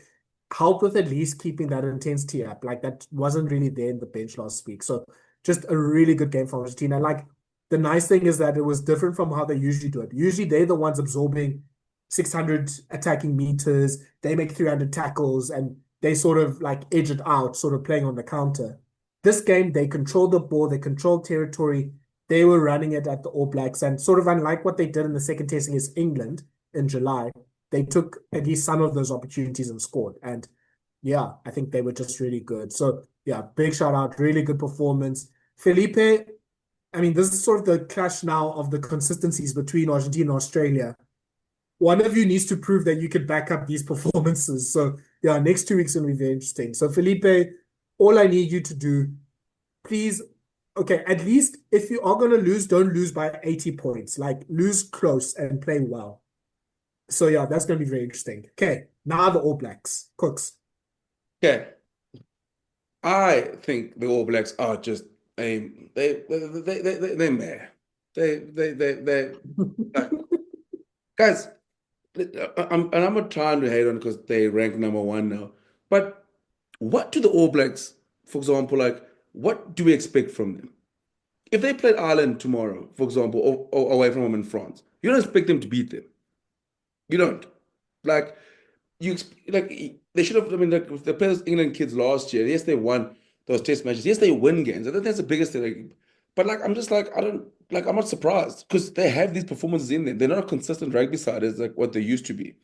helped with at least keeping that intensity up. Like that wasn't really there in the bench last week. So just a really good game for Argentina. Like the nice thing is that it was different from how they usually do it. Usually they're the ones absorbing 600 attacking meters. They make 300 tackles and they sort of like edge it out, sort of playing on the counter. This game, they controlled the ball, they controlled territory. They were running it at the All Blacks, and sort of unlike what they did in the second test against England in July, they took at least some of those opportunities and scored. And yeah, I think they were just really good. So yeah, big shout out, really good performance. Felipe, I mean, this is sort of the clash now of the consistencies between Argentina and Australia. One of you needs to prove that you can back up these performances. So yeah, next 2 weeks will be very interesting. So Felipe, all I need you to do, please, okay, at least if you are going to lose, don't lose by 80 points. Like lose close and play well. So yeah, that's going to be very interesting. Okay, now the All Blacks. Cooks. Okay, I think the All Blacks are just they meh. They guys. I'm not trying to hate on because they rank number 1 now, but what do the All Blacks, for example, like what do we expect from them? If they played Ireland tomorrow, for example, or away from home in France, you don't expect them to beat them. You don't. Like they should have. I mean, like with the players, England kids last year. Yes, they won those test matches. Yes, they win games. I think that's the biggest thing. But like, I'm just like, I don't like. I'm not surprised because they have these performances in them. They're not a consistent rugby side as like what they used to be.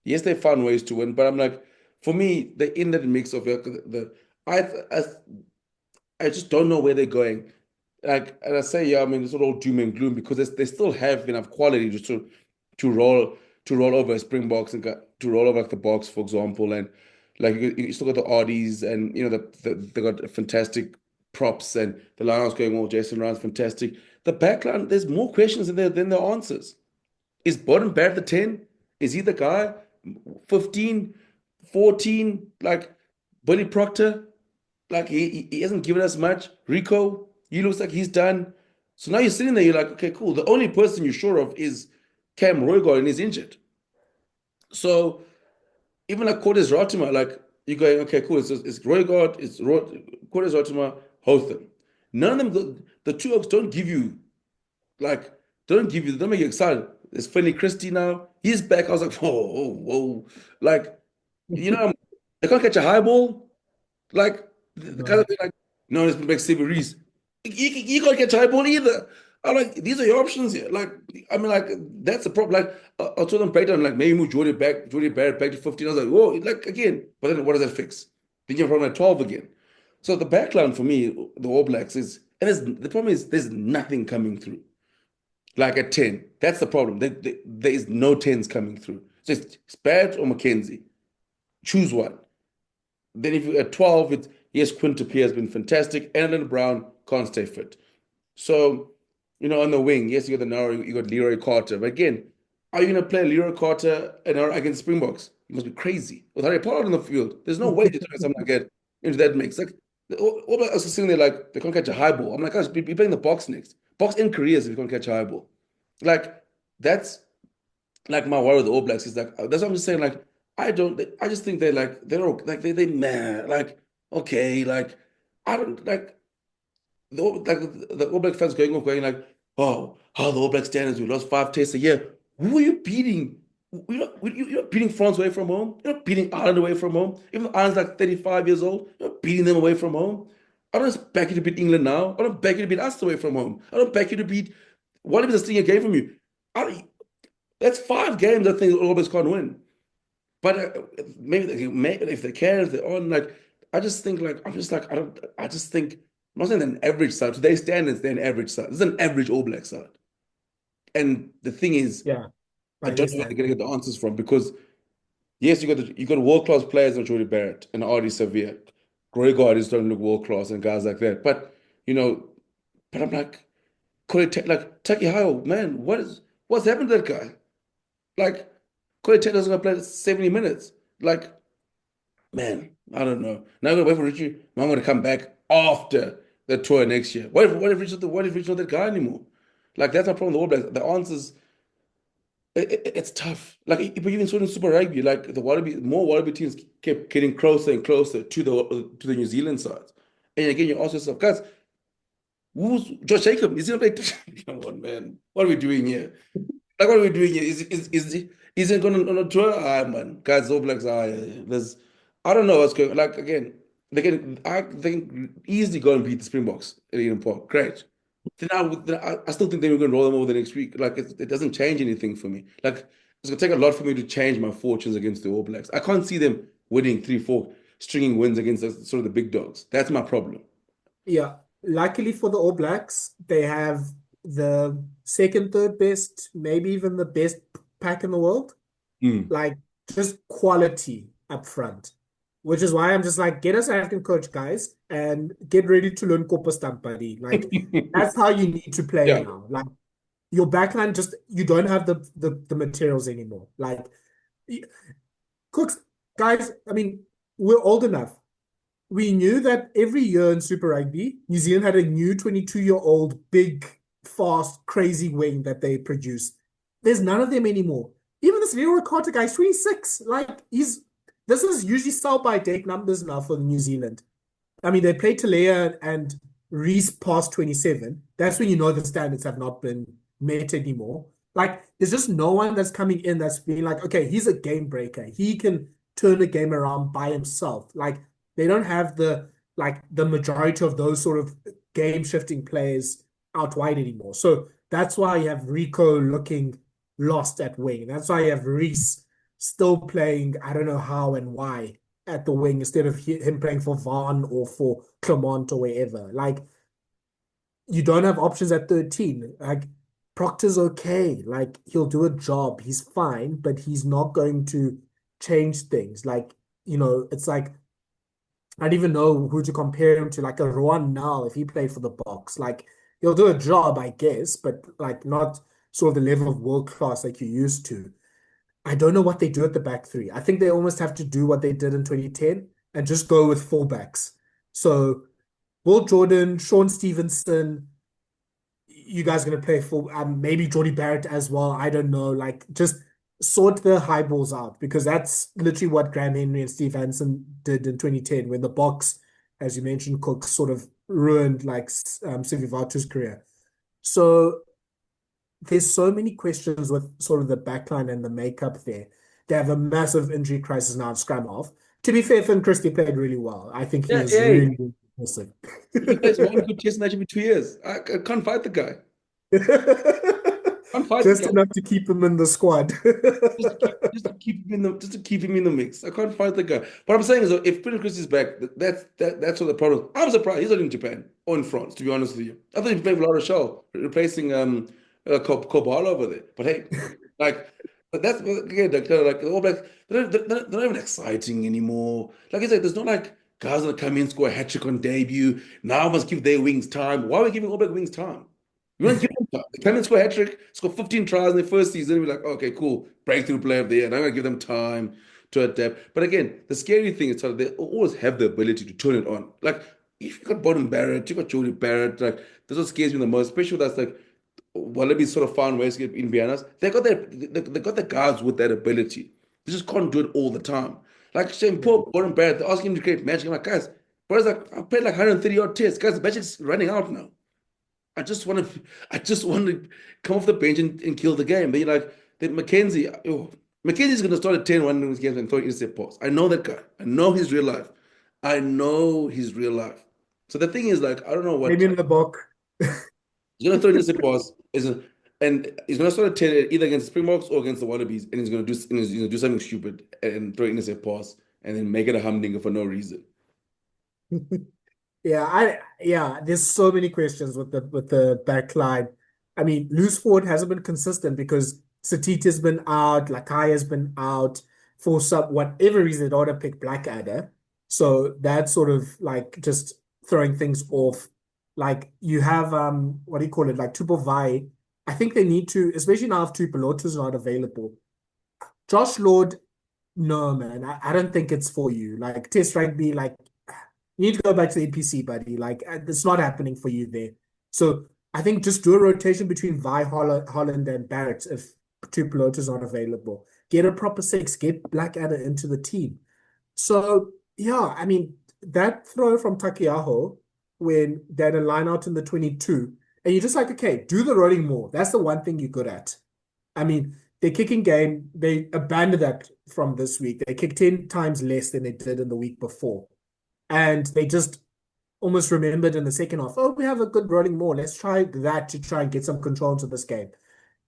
Yes, they found ways to win, but I'm like, for me, they're in that mix of like, I, I I just don't know where they're going. Like, and I say, yeah, I mean, it's not all doom and gloom because they still have enough quality just to roll to roll over Springboks and to roll over like the Boks, for example, and like you still got the Ardies and you know they got fantastic props and the lineout's going all Jason Ryan's fantastic. The backline, there's more questions than there are answers. Is Bodden Barrett the 10? Is he the guy? 15, 14, like Billy Proctor? Like he hasn't given us much. Rico, he looks like he's done. So now you're sitting there, you're like, okay, cool. The only person you're sure of is Cam Roygaard and he's injured. So even like Cordes Rotima, like you're going, okay, cool. It's Roygaard, Cordes Rotima, Hotham. None of them, the two Oaks like, don't make you excited. There's Finley Christie now. He's back. I was like, whoa, whoa, whoa. Like, you know, they can't catch a high ball. Like the kind No. of thing, like no, it's been Stevie Reese. You can't get high ball either. I'm like, these are your options here. Like, I mean, like that's the problem. Like, I told them breakdown, like maybe move Jordy Barrett back to 15. I was like, whoa, like again. But then what does that fix? Then you're from at 12 again. So the backline for me, the All Blacks is, and the problem is there's nothing coming through. Like at 10, that's the problem. There is no tens coming through. So it's Barrett or McKenzie. Choose one. Then if you at 12, it's yes, Quinter Pierre has been fantastic. Alan Brown can't stay fit. So, on the wing, yes, you got the narrow, you got Leroy Carter. But again, are you going to play Leroy Carter against Springboks? You must be crazy. With Handré Pollard on the field, there's no way they're doing something like that into that mix. Like, all Blacks are sitting there like, they can't catch a high ball. I'm like, guys, be playing the Boks next. Boks in Koreas if you can't catch a high ball. Like, that's like my worry with the All Blacks is like that's what I'm just saying. Like I just think they're like they mad. Like okay, like I don't like the All Black fans going like, oh, how the All Black standards, we lost 5 tests a year. Who are you beating? You're not beating France away from home. You're not beating Ireland away from home. Even though Ireland's like 35 years old, you're not beating them away from home. I don't expect you to beat England now. I don't back you to beat us away from home. I don't back you to beat Wallabies are stealing a game from you. I, that's 5 games I think All Blacks can't win. But maybe if they can, if they're on, like I just think like I'm just like I don't. I just think I'm not saying they're an average side. Today's standards, they're an average side. This is an average All Black side. And the thing is, Yeah, I I don't know where they're understand. going to get the answers from because yes, you got world class players like Jordy Barrett and Artie Sevilla. Roy God is starting to look world class and guys like that. But you know, but I'm like, like Taki Hao, man, what's happened to that guy? Like, Corey Taylor's gonna play 70 minutes. Like, man, I don't know. Now I'm gonna wait for Richie. Now I'm gonna come back after the tour next year. What if Richie's not that guy anymore? Like that's my problem. The All Blacks, the answers, it's tough. Like but even so in Super Rugby, like more Wallaby teams kept getting closer and closer to the New Zealand side. And again, you ask yourself, guys, who's Josh Jacob? Is he gonna play? Come on, man. What are we doing here? Like what are we doing here? Is it going on a tour? Ah, man, guys, All Blacks are. There's, I don't know what's going. Like again, they can easily go and beat the Springboks at Eden Park. Great. I still think they were going to roll them over the next week. Like it doesn't change anything for me. Like it's going to take a lot for me to change my fortunes against the All Blacks. I can't see them winning 3, 4 stringing wins against sort of the big dogs. That's my problem. Yeah, luckily for the All Blacks, they have the second, third best, maybe even the best pack in the world. Mm. Like just quality up front, which is why I'm just like, get us African coach, guys, and get ready to learn Copper Stamp, buddy. Like that's how you need to play Yeah. now. Like your backline, just you don't have the materials anymore. Like Cooks, guys. I mean, we're old enough. We knew that every year in Super Rugby, New Zealand had a new 22-year-old big, fast, crazy wing that they produced. There's none of them anymore. Even this Leroy Carter guy, 26. Like this is usually sell by date numbers now for New Zealand. I mean, they play Talea and Reese past 27. That's when you know the standards have not been met anymore. Like, there's just no one that's coming in that's being like, okay, he's a game breaker. He can turn the game around by himself. Like, they don't have the majority of those sort of game shifting players out wide anymore. So that's why you have Rico looking lost at wing. That's why you have Reese still playing, I don't know how and why, at the wing instead of him playing for Vaughan or for Clement or wherever. Like, you don't have options at 13. Like, Proctor's okay. Like, he'll do a job. He's fine, but he's not going to change things. Like, it's like I don't even know who to compare him to, like a Rowan now if he played for the Boks. Like, he'll do a job, I guess, but like not sort of the level of world class like you used to. I don't know what they do at the back three. I think they almost have to do what they did in 2010 and just go with fullbacks. So Will Jordan, Sean Stevenson, you guys are going to play for maybe Jordy Barrett as well. I don't know. Like, just sort the high balls out because that's literally what Graham Henry and Steve Hansen did in 2010 when the Boks, as you mentioned, Kooks sort of ruined like Sivivatu's career. So there's so many questions with sort of the backline and the makeup there. They have a massive injury crisis now in scrum half. To be fair, Finn Christie played really well. I think he Yeah, was yeah. really impressive. He plays one good test match every 2 years. I can't fight the guy. Can't fight the Just guy. enough to keep him in the squad. Just to keep him in the mix. I can't fight the guy. What I'm saying is, if Peter Chris is back, that's what the problem. I'm surprised he's not in Japan or in France. To be honest with you, I thought he played with La Rochelle, replacing Kobala over there. But hey, like that's again like the All Blacks. They're not even exciting anymore. Like I said, there's not like guys gonna come in, score a hat trick on debut. Now must give their wings time. Why are we giving All Black wings time? You want to give them time. They come and score a hat trick, score 15 tries in their first season. We're like, okay, cool, breakthrough player of the year. And I'm going to give them time to adapt. But again, the scary thing is that they always have the ability to turn it on. Like, if you got Bottom Barrett, you got Jody Barrett, like, that's what scares me the most, especially with us, like, Wallabies sort of found ways to get in behind us. They got the guys with that ability. They just can't do it all the time. Like, Shane Pope, Bottom Barrett, they're asking him to create magic. I'm like, guys, brothers, like, I played like 130 odd tests. Guys, the magic's running out now. I just want to come off the bench and kill the game. But you like that Mackenzie's gonna start at 10 one of these games and throw intercept pass. I know that guy. I know his real life. I know his real life. So the thing is, like, I don't know what Maybe in the book. he's gonna throw intercept pass and he's gonna start at 10 either against the Springboks or against the Wallabies, and he's gonna do something stupid and throw intercept pass and then make it a humdinger for no reason. Yeah, there's so many questions with the back line. I mean, loose forward hasn't been consistent because Satit has been out, Lakai has been out for some whatever reason they don't want to pick Blackadder. So that's sort of like just throwing things off. Like you have what do you call it? Like Tupovai. I think they need to, especially now if Tupelotu's not available. Josh Lord, no man, I don't think it's for you. Like Test rugby, like you need to go back to the APC, buddy. Like, it's not happening for you there. So I think just do a rotation between Holland, and Barrett if Tupelo is not available. Get a proper six, get Blackadder into the team. So, yeah, I mean, that throw from Takiaho when they had a line out in the 22, and you're just like, okay, do the rolling more. That's the one thing you're good at. I mean, their kicking game, they abandoned that from this week. They kicked 10 times less than they did in the week before. And they just almost remembered in the second half, oh, we have a good rolling more. Let's try that to try and get some control into this game.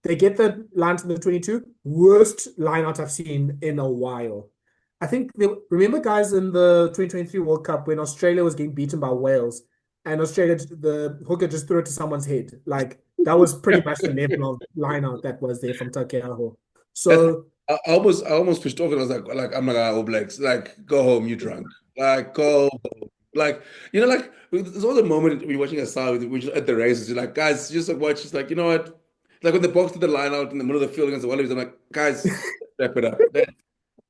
They get the line to the 22, worst line out I've seen in a while. I think remember guys in the 2023 World Cup when Australia was getting beaten by Wales and Australia, the hooker just threw it to someone's head. Like that was pretty much the level of line out that was there from Takeaho. So I almost pushed off and I was like I'm not gonna All Blacks. Like, go home, you drunk. Like, go home. Like, like there's all the moment we're watching a side, we're just at the races. You're like, guys, just like watch. It's like, you know what? Like when the Boks did the line out in the middle of the field against the Wallabies, I'm like, guys, wrap it up.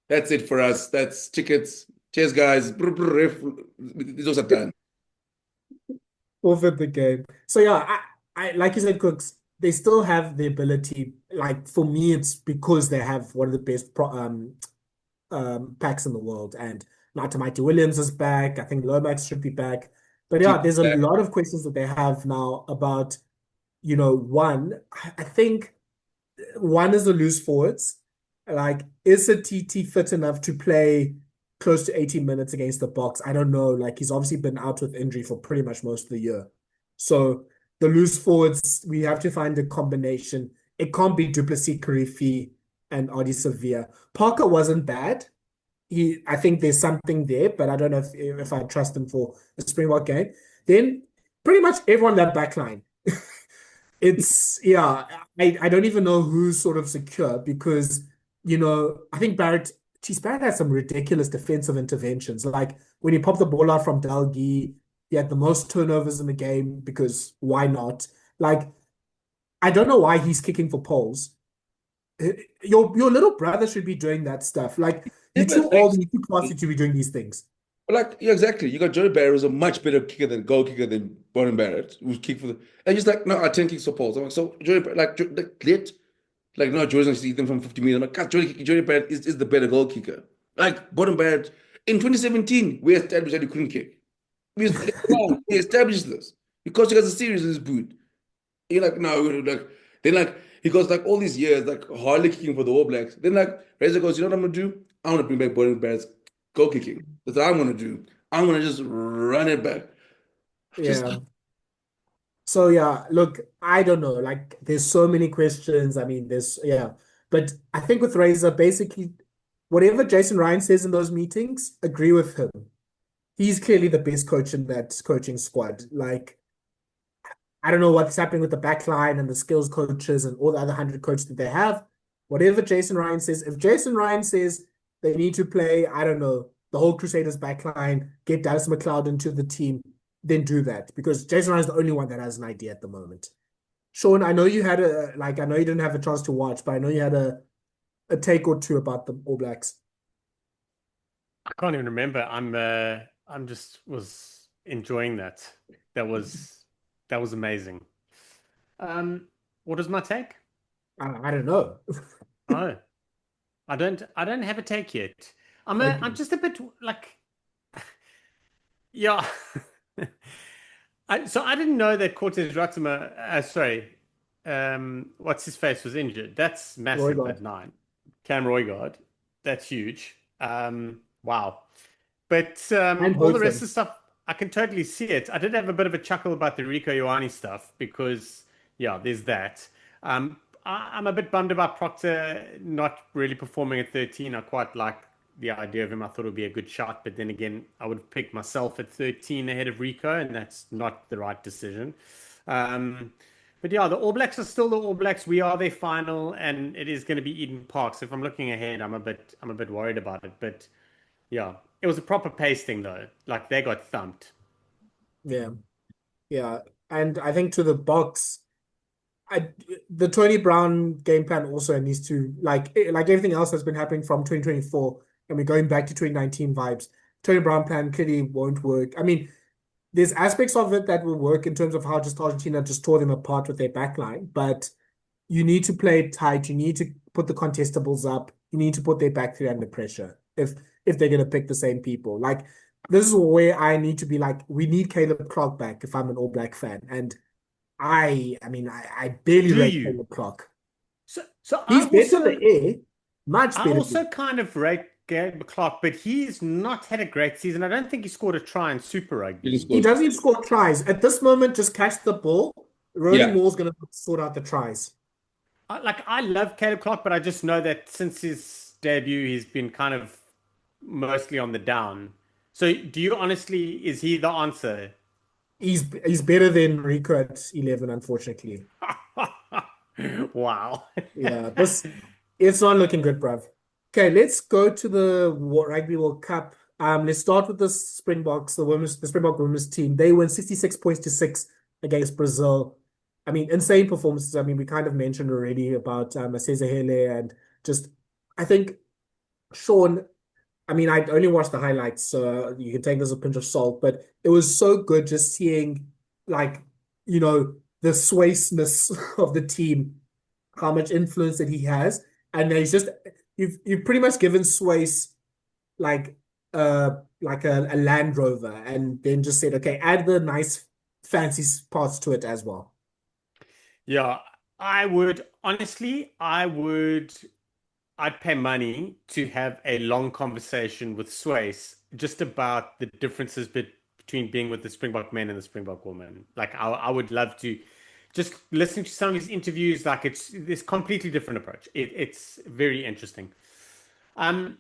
That's it for us. That's tickets. Cheers, guys. Those are done. over the game. So yeah, I like you said, Cooks, they still have the ability. Like for me, it's because they have one of the best packs in the world. And Natamati Williams is back. I think Lomax should be back. But yeah, there's a lot of questions that they have now about, one, I think one is the loose forwards. Like, is a TT fit enough to play close to 80 minutes against the Boks? I don't know. Like, he's obviously been out with injury for pretty much most of the year. So the loose forwards, we have to find a combination. It can't be Duplessis, Karifi, and Adi Sevilla. Parker wasn't bad. I think there's something there, but I don't know if I trust him for a Springbok game. Then pretty much everyone that backline. I don't even know who's sort of secure because, I think Barrett has some ridiculous defensive interventions. Like when he popped the ball out from Dalgi, he had the most turnovers in the game because why not? Like, I don't know why he's kicking for poles. Your little brother should be doing that stuff. Like, you're too old and you're too classy to be doing these things. Like, yeah, exactly. You got Johnny Barrett, who's a much better goal kicker than Bonham Barrett, who's kicked for the. And he's like, no, I 10 kicks for poles. I'm like, so Johnny Barrett, no, Jordan's going to see them from 50 meters. I'm like, God, Johnny Barrett is the better goal kicker. Like, Bonham Barrett, in 2017, we established that he couldn't kick. We established this because he has a series in his boot. You're like, no, then he goes like all these years, like hardly kicking for the All Blacks. Then like Razor goes, you know what I'm gonna do? I want to bring back Bonham Barrett's goal kicking. That's what I'm gonna do. I'm gonna just run it back. Yeah. So yeah, look, I don't know. Like, there's so many questions. I mean, but I think with Razor, basically, whatever Jason Ryan says in those meetings, agree with him. He's clearly the best coach in that coaching squad. Like, I don't know what's happening with the backline and the skills coaches and all the other 100 coaches that they have. Whatever Jason Ryan says, if Jason Ryan says they need to play, I don't know, the whole Crusaders backline, get Dallas McLeod into the team, then do that. Because Jason Ryan's the only one that has an idea at the moment. Shaun, I know you had I know you didn't have a chance to watch, but I know you had a take or two about the All Blacks. I can't even remember. I'm just was enjoying that. That was amazing. What is my take? I don't know. Oh, I don't have a take yet. I'm just a bit like, yeah. So I didn't know that Cortez Ratama, what's his face was injured. That's massive at 9. Cam Roygaard, that's huge. Wow. But all the rest of the stuff, I can totally see it. I did have a bit of a chuckle about the Rico Ioane stuff because, yeah, there's that. I'm a bit bummed about Proctor not really performing at 13. I quite like the idea of him. I thought it would be a good shot, but then again, I would have picked myself at 13 ahead of Rico, and that's not the right decision. But yeah, the All Blacks are still the All Blacks. We are their final, and it is going to be Eden Park. So if I'm looking ahead, I'm a bit worried about it. But yeah, it was a proper pace thing though. Like they got thumped. Yeah, yeah, and I think to the Boks, the Tony Brown game plan also needs to like everything else that's been happening from 2024, and we're going back to 2019 vibes. Tony Brown plan clearly won't work. I mean, there's aspects of it that will work in terms of how just Argentina just tore them apart with their backline, but you need to play it tight. You need to put the contestables up. You need to put their back three under pressure if they're going to pick the same people. Like, this is where I need to be like, we need Caleb Clark back if I'm an All Black fan. And I barely rate Caleb Clark. So he's better in the air, much better. I also kind of rate Caleb Clark, but he's not had a great season. I don't think he scored a try in Super Rugby. He doesn't even score tries. At this moment, just catch the ball. Rolling Moore's going to sort out the tries. I love Caleb Clark, but I just know that since his debut, he's been kind of mostly on the down. So do you honestly, is he the answer? He's better than Rico at 11, unfortunately. Wow. Yeah, it's not looking good, bruv. Okay, let's go to the Rugby World Cup. Let's start with the Springboks, the Springbok women's team. They win 66 points to 6 against Brazil. I mean, insane performances. I mean, we kind of mentioned already about Cesar Hele and just, I think, Shaun, I mean, I only watched the highlights, so you can take this a pinch of salt, but it was so good just seeing, like, the swaceness of the team, how much influence that he has. And he's just, you've pretty much given Swace like a Land Rover and then just said, okay, add the nice fancy parts to it as well. Yeah, I would honestly, I'd pay money to have a long conversation with Swayze just about the differences between being with the Springbok men and the Springbok women. Like I would love to just listen to some of his interviews. Like it's this completely different approach. It's very interesting. Um,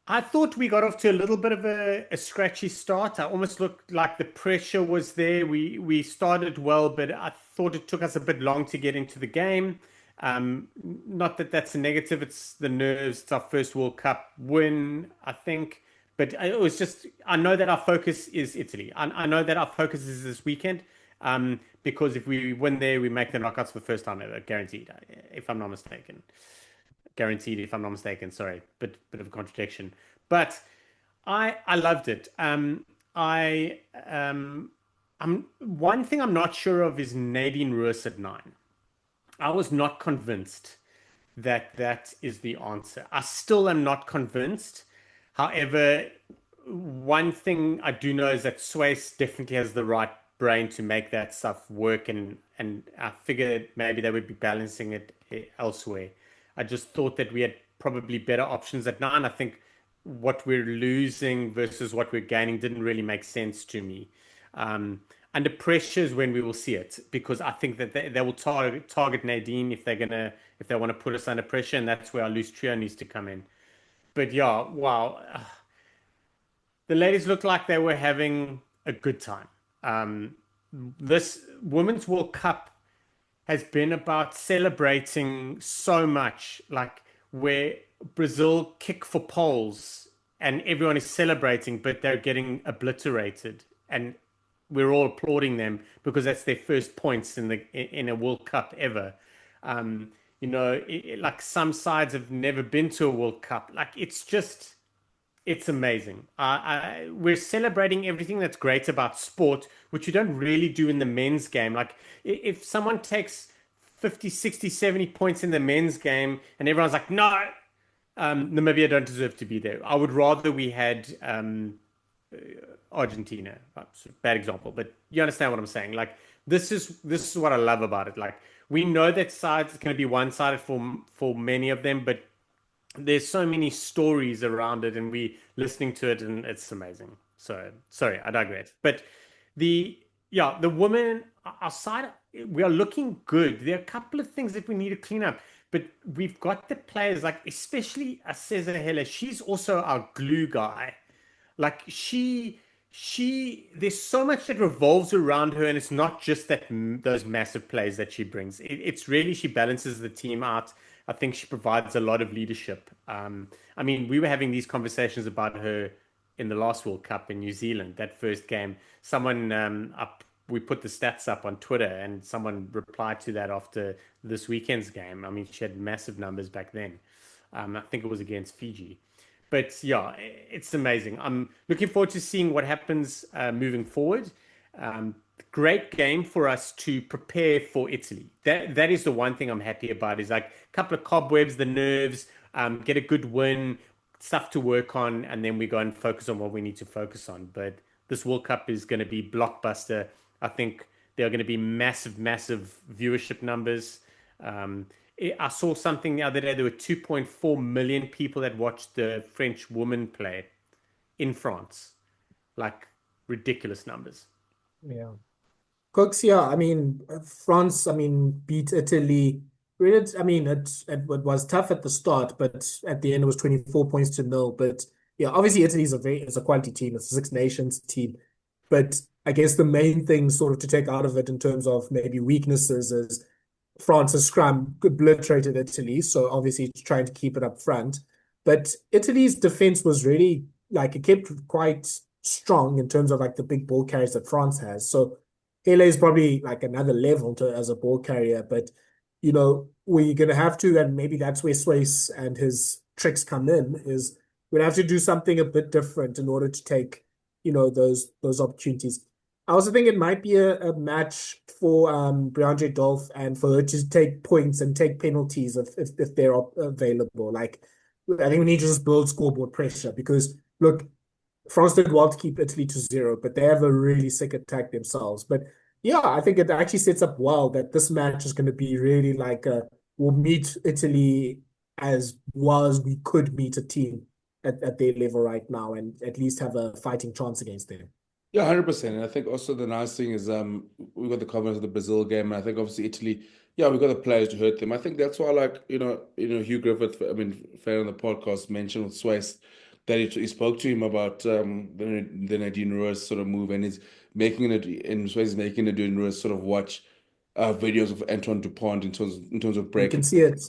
I thought we got off to a little bit of a scratchy start. I almost looked like the pressure was there. We started well, but I thought it took us a bit long to get into the game. Not that that's a negative. It's the nerves. It's our first World Cup win, I think. But it was just, I know that our focus is Italy. I know that our focus is this weekend. Because if we win there, we make the knockouts for the first time ever, guaranteed, if I'm not mistaken. Guaranteed, if I'm not mistaken. Sorry, bit of a contradiction. But I loved it. I I'm one thing I'm not sure of is Nadine Roos at 9. I was not convinced that that is the answer. I still am not convinced. However, one thing I do know is that Swayze definitely has the right brain to make that stuff work, and I figured maybe they would be balancing it elsewhere. I just thought that we had probably better options at 9. I think what we're losing versus what we're gaining didn't really make sense to me. Under pressure is when we will see it, because I think that they will target Nadine if they want to put us under pressure, and that's where our loose trio needs to come in. But yeah, wow, the ladies looked like they were having a good time. Um, this Women's World Cup has been about celebrating so much, like where Brazil kick for poles and everyone is celebrating, but they're getting obliterated, and we're all applauding them because that's their first points in a World Cup ever. Like some sides have never been to a World Cup. Like it's amazing. We're celebrating everything that's great about sport, which you don't really do in the men's game. Like if someone takes 50, 60, 70 points in the men's game and everyone's like, no, Namibia don't deserve to be there. I would rather we had Argentina. Bad example, but you understand what I'm saying. Like this is what I love about it. Like we know that sides going to be one-sided for many of them, but there's so many stories around it, and we listening to it, and it's amazing. So sorry, I digress. But the the women outside, we are looking good. There are a couple of things that we need to clean up, but we've got the players, like especially Cesar Hele. She's also our glue guy. Like there's so much that revolves around her, and it's not just those massive plays that she brings. It's really, she balances the team out. I think she provides a lot of leadership. I mean, we were having these conversations about her in the last World Cup in New Zealand, that first game. Someone we put the stats up on Twitter, and someone replied to that after this weekend's game. I mean, she had massive numbers back then. I think it was against Fiji. But yeah, it's amazing. I'm looking forward to seeing what happens moving forward. Great game for us to prepare for Italy. That is the one thing I'm happy about, is like a couple of cobwebs, the nerves, get a good win, stuff to work on, and then we go and focus on what we need to focus on. But this World Cup is going to be blockbuster. I think there are going to be massive, massive viewership numbers. I saw something the other day. There were 2.4 million people that watched the French women play in France. Like ridiculous numbers. Yeah. Kooks, yeah, I mean, France, I mean, beat Italy. Really, I mean, it was tough at the start, but at the end it was 24 points to nil. But yeah, obviously Italy is it's a quality team. It's a Six Nations team. But I guess the main thing sort of to take out of it in terms of maybe weaknesses is France's scrum obliterated Italy, so obviously trying to keep it up front. But Italy's defense was really like, it kept quite strong in terms of like the big ball carriers that France has. So Hele is probably like another level as a ball carrier, but we're gonna have to, and maybe that's where Swayze and his tricks come in, is we'd have to do something a bit different in order to take, those opportunities. I also think it might be a match for Briandre Dolph and for her to take points and take penalties if they're available. Like, I think we need to just build scoreboard pressure, because look, France did well to keep Italy to 0, but they have a really sick attack themselves. But yeah, I think it actually sets up well that this match is going to be really like we'll meet Italy as well as we could meet a team at their level right now and at least have a fighting chance against them. Yeah, 100%. And I think also the nice thing is we got the confidence of the Brazil game, and I think obviously Italy, yeah, we got the players to hurt them. I think that's why like, Hugh Griffith, I mean, fan on the podcast mentioned with Swiss that he spoke to him about the Nadine Ruiz sort of move, and he's making it and Swiss is making Nadine Ruiz sort of watch videos of Antoine Dupont in terms of You breaking. can see it.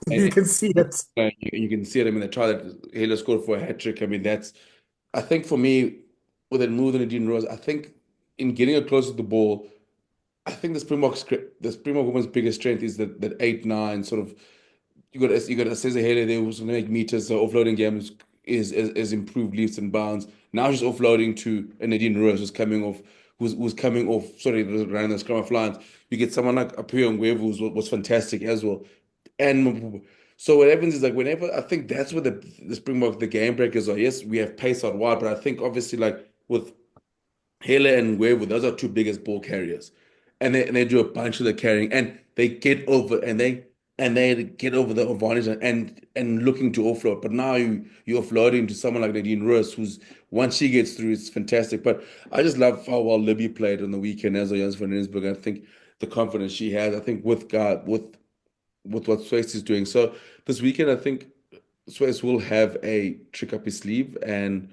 You And, can see it. you can see it. I mean, the try that Hele scored for a hat trick. I mean, I think for me, with it more than Nadine Rose, I think in getting it close to the ball, I think the Springbok women's biggest strength is that 8-9 sort of. You got a Cesar Hele there who's going to make meters. So offloading games is improved leaps and bounds. Now she's offloading to a Nadine Rose who's coming off. Sorry, running the scrum of lines. You get someone like Apio Ngwevu who was fantastic as well. And so what happens is like whenever I think that's where the Springbok the game breakers are. Yes, we have pace out wide, but I think obviously like with Hele and Webu, those are two biggest ball carriers, and they do a bunch of the carrying, and they get over and they get over the advantage and looking to offload. But now you're offloading to someone like Nadine Roos, who's once she gets through, it's fantastic. But I just love how well Libby played on the weekend as a Jans van Rensburg. I think the confidence she has. I think with God with what Swiss is doing. So this weekend, I think Swiss will have a trick up his sleeve, and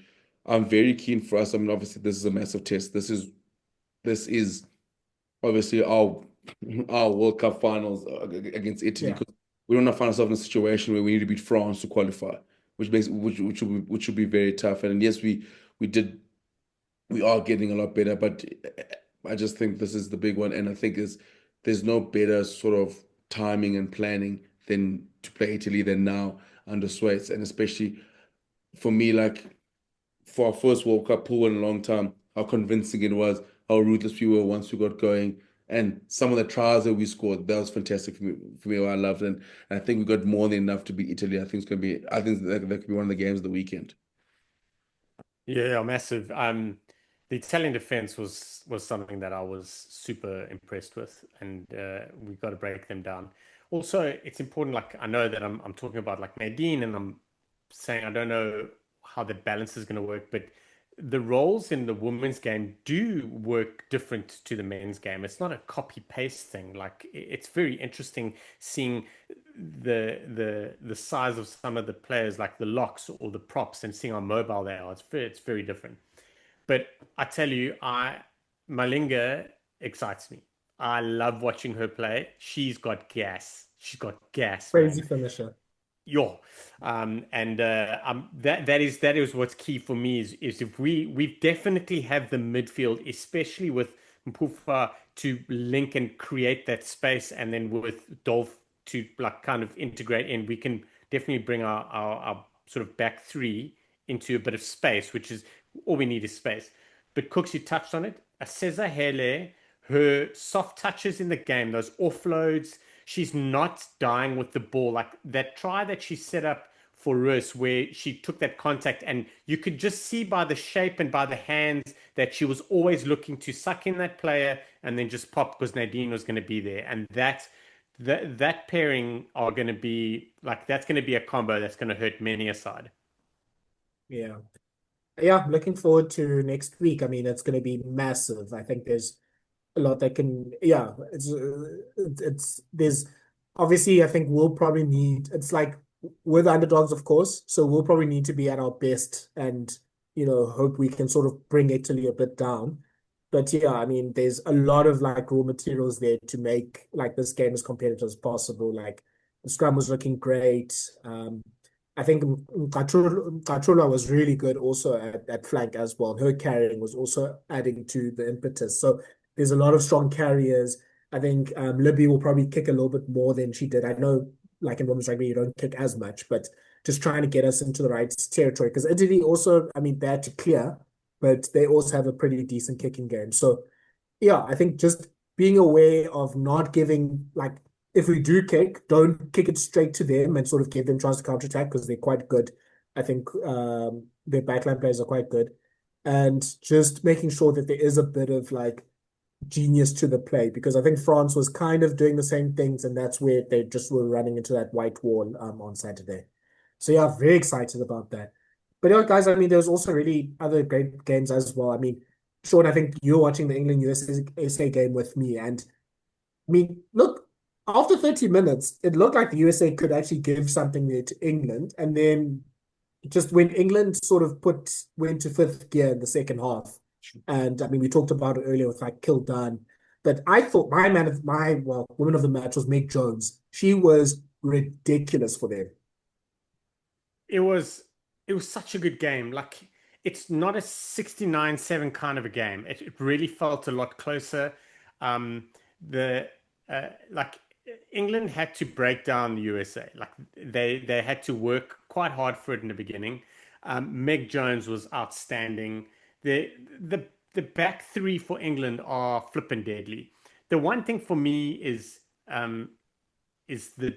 I'm very keen for us. I mean, obviously, this is a massive test. This is obviously our World Cup finals against Italy Yeah. because we don't want to find ourselves in a situation where we need to beat France to qualify, which will be very tough. And yes, we are getting a lot better, but I just think this is the big one, and I think there's no better sort of timing and planning than to play Italy than now under Sweats, and especially for me, like for our first World Cup pool in a long time, how convincing it was, how ruthless we were once we got going, and some of the tries that we scored, that was fantastic for me. For me, I loved it, and I think we got more than enough to beat Italy. I think that could be one of the games of the weekend. Yeah, massive. The Italian defense was something that I was super impressed with, and we got to break them down. Also, it's important. Like I know that I'm talking about like Nadine, and I'm saying I don't know how the balance is going to work, but the roles in the women's game do work different to the men's game. It's not a copy paste thing. Like it's very interesting seeing the size of some of the players, like the locks or the props, and seeing how mobile they are. It's very different. But I tell you, Malinga excites me. I love watching her play. She's got gas. She's got gas, Crazy man. finisher. Yo, and that is what's key for me is if we definitely have the midfield, especially with Mpufa to link and create that space, and then with Dolph to like kind of integrate in, we can definitely bring our sort of back three into a bit of space, which is all we need is space. But Cooks, you touched on it. A Cesar Hele, her soft touches in the game, those offloads, she's not dying with the ball. Like that try that she set up for Russ, where she took that contact, and you could just see by the shape and by the hands that she was always looking to suck in that player and then just pop because Nadine was going to be there. And that pairing are going to be like that's going to be a combo that's going to hurt many a side. Yeah. Yeah, looking forward to next week. I mean, it's going to be massive. I think there's a lot that can, yeah, there's obviously, I think we'll probably need, it's like we're the underdogs, of course. So we'll probably need to be at our best and, hope we can sort of bring Italy a bit down. But yeah, I mean, there's a lot of like raw materials there to make like this game as competitive as possible. Like the scrum was looking great. I think Katrula was really good also at flank as well. Her carrying was also adding to the impetus. So there's a lot of strong carriers. I think Libby will probably kick a little bit more than she did. I know, like in women's rugby, you don't kick as much, but just trying to get us into the right territory. Because Italy also, I mean, they had to clear, but they also have a pretty decent kicking game. So yeah, I think just being aware of not giving like if we do kick, don't kick it straight to them and sort of give them chance to counterattack because they're quite good. I think their backline players are quite good. And just making sure that there is a bit of like genius to the play because I think France was kind of doing the same things, and that's where they just were running into that white wall on Saturday. So yeah, very excited about that. But yeah, guys, I mean, there's also really other great games as well. I mean, Sean, I think you're watching the England USA game with me, and I mean, look, after 30 minutes, it looked like the USA could actually give something there to England, and then just when England sort of went to fifth gear in the second half, and I mean we talked about it earlier with like Kildan, but I thought my woman of the match was Meg Jones. She was ridiculous for them. It was it was such a good game. Like it's not a 69-7 kind of a game. It really felt a lot closer. Um, the like England had to break down the USA. Like they had to work quite hard for it in the beginning. Meg Jones was outstanding. The the the back three for England are flippin' deadly. The one thing for me um, is the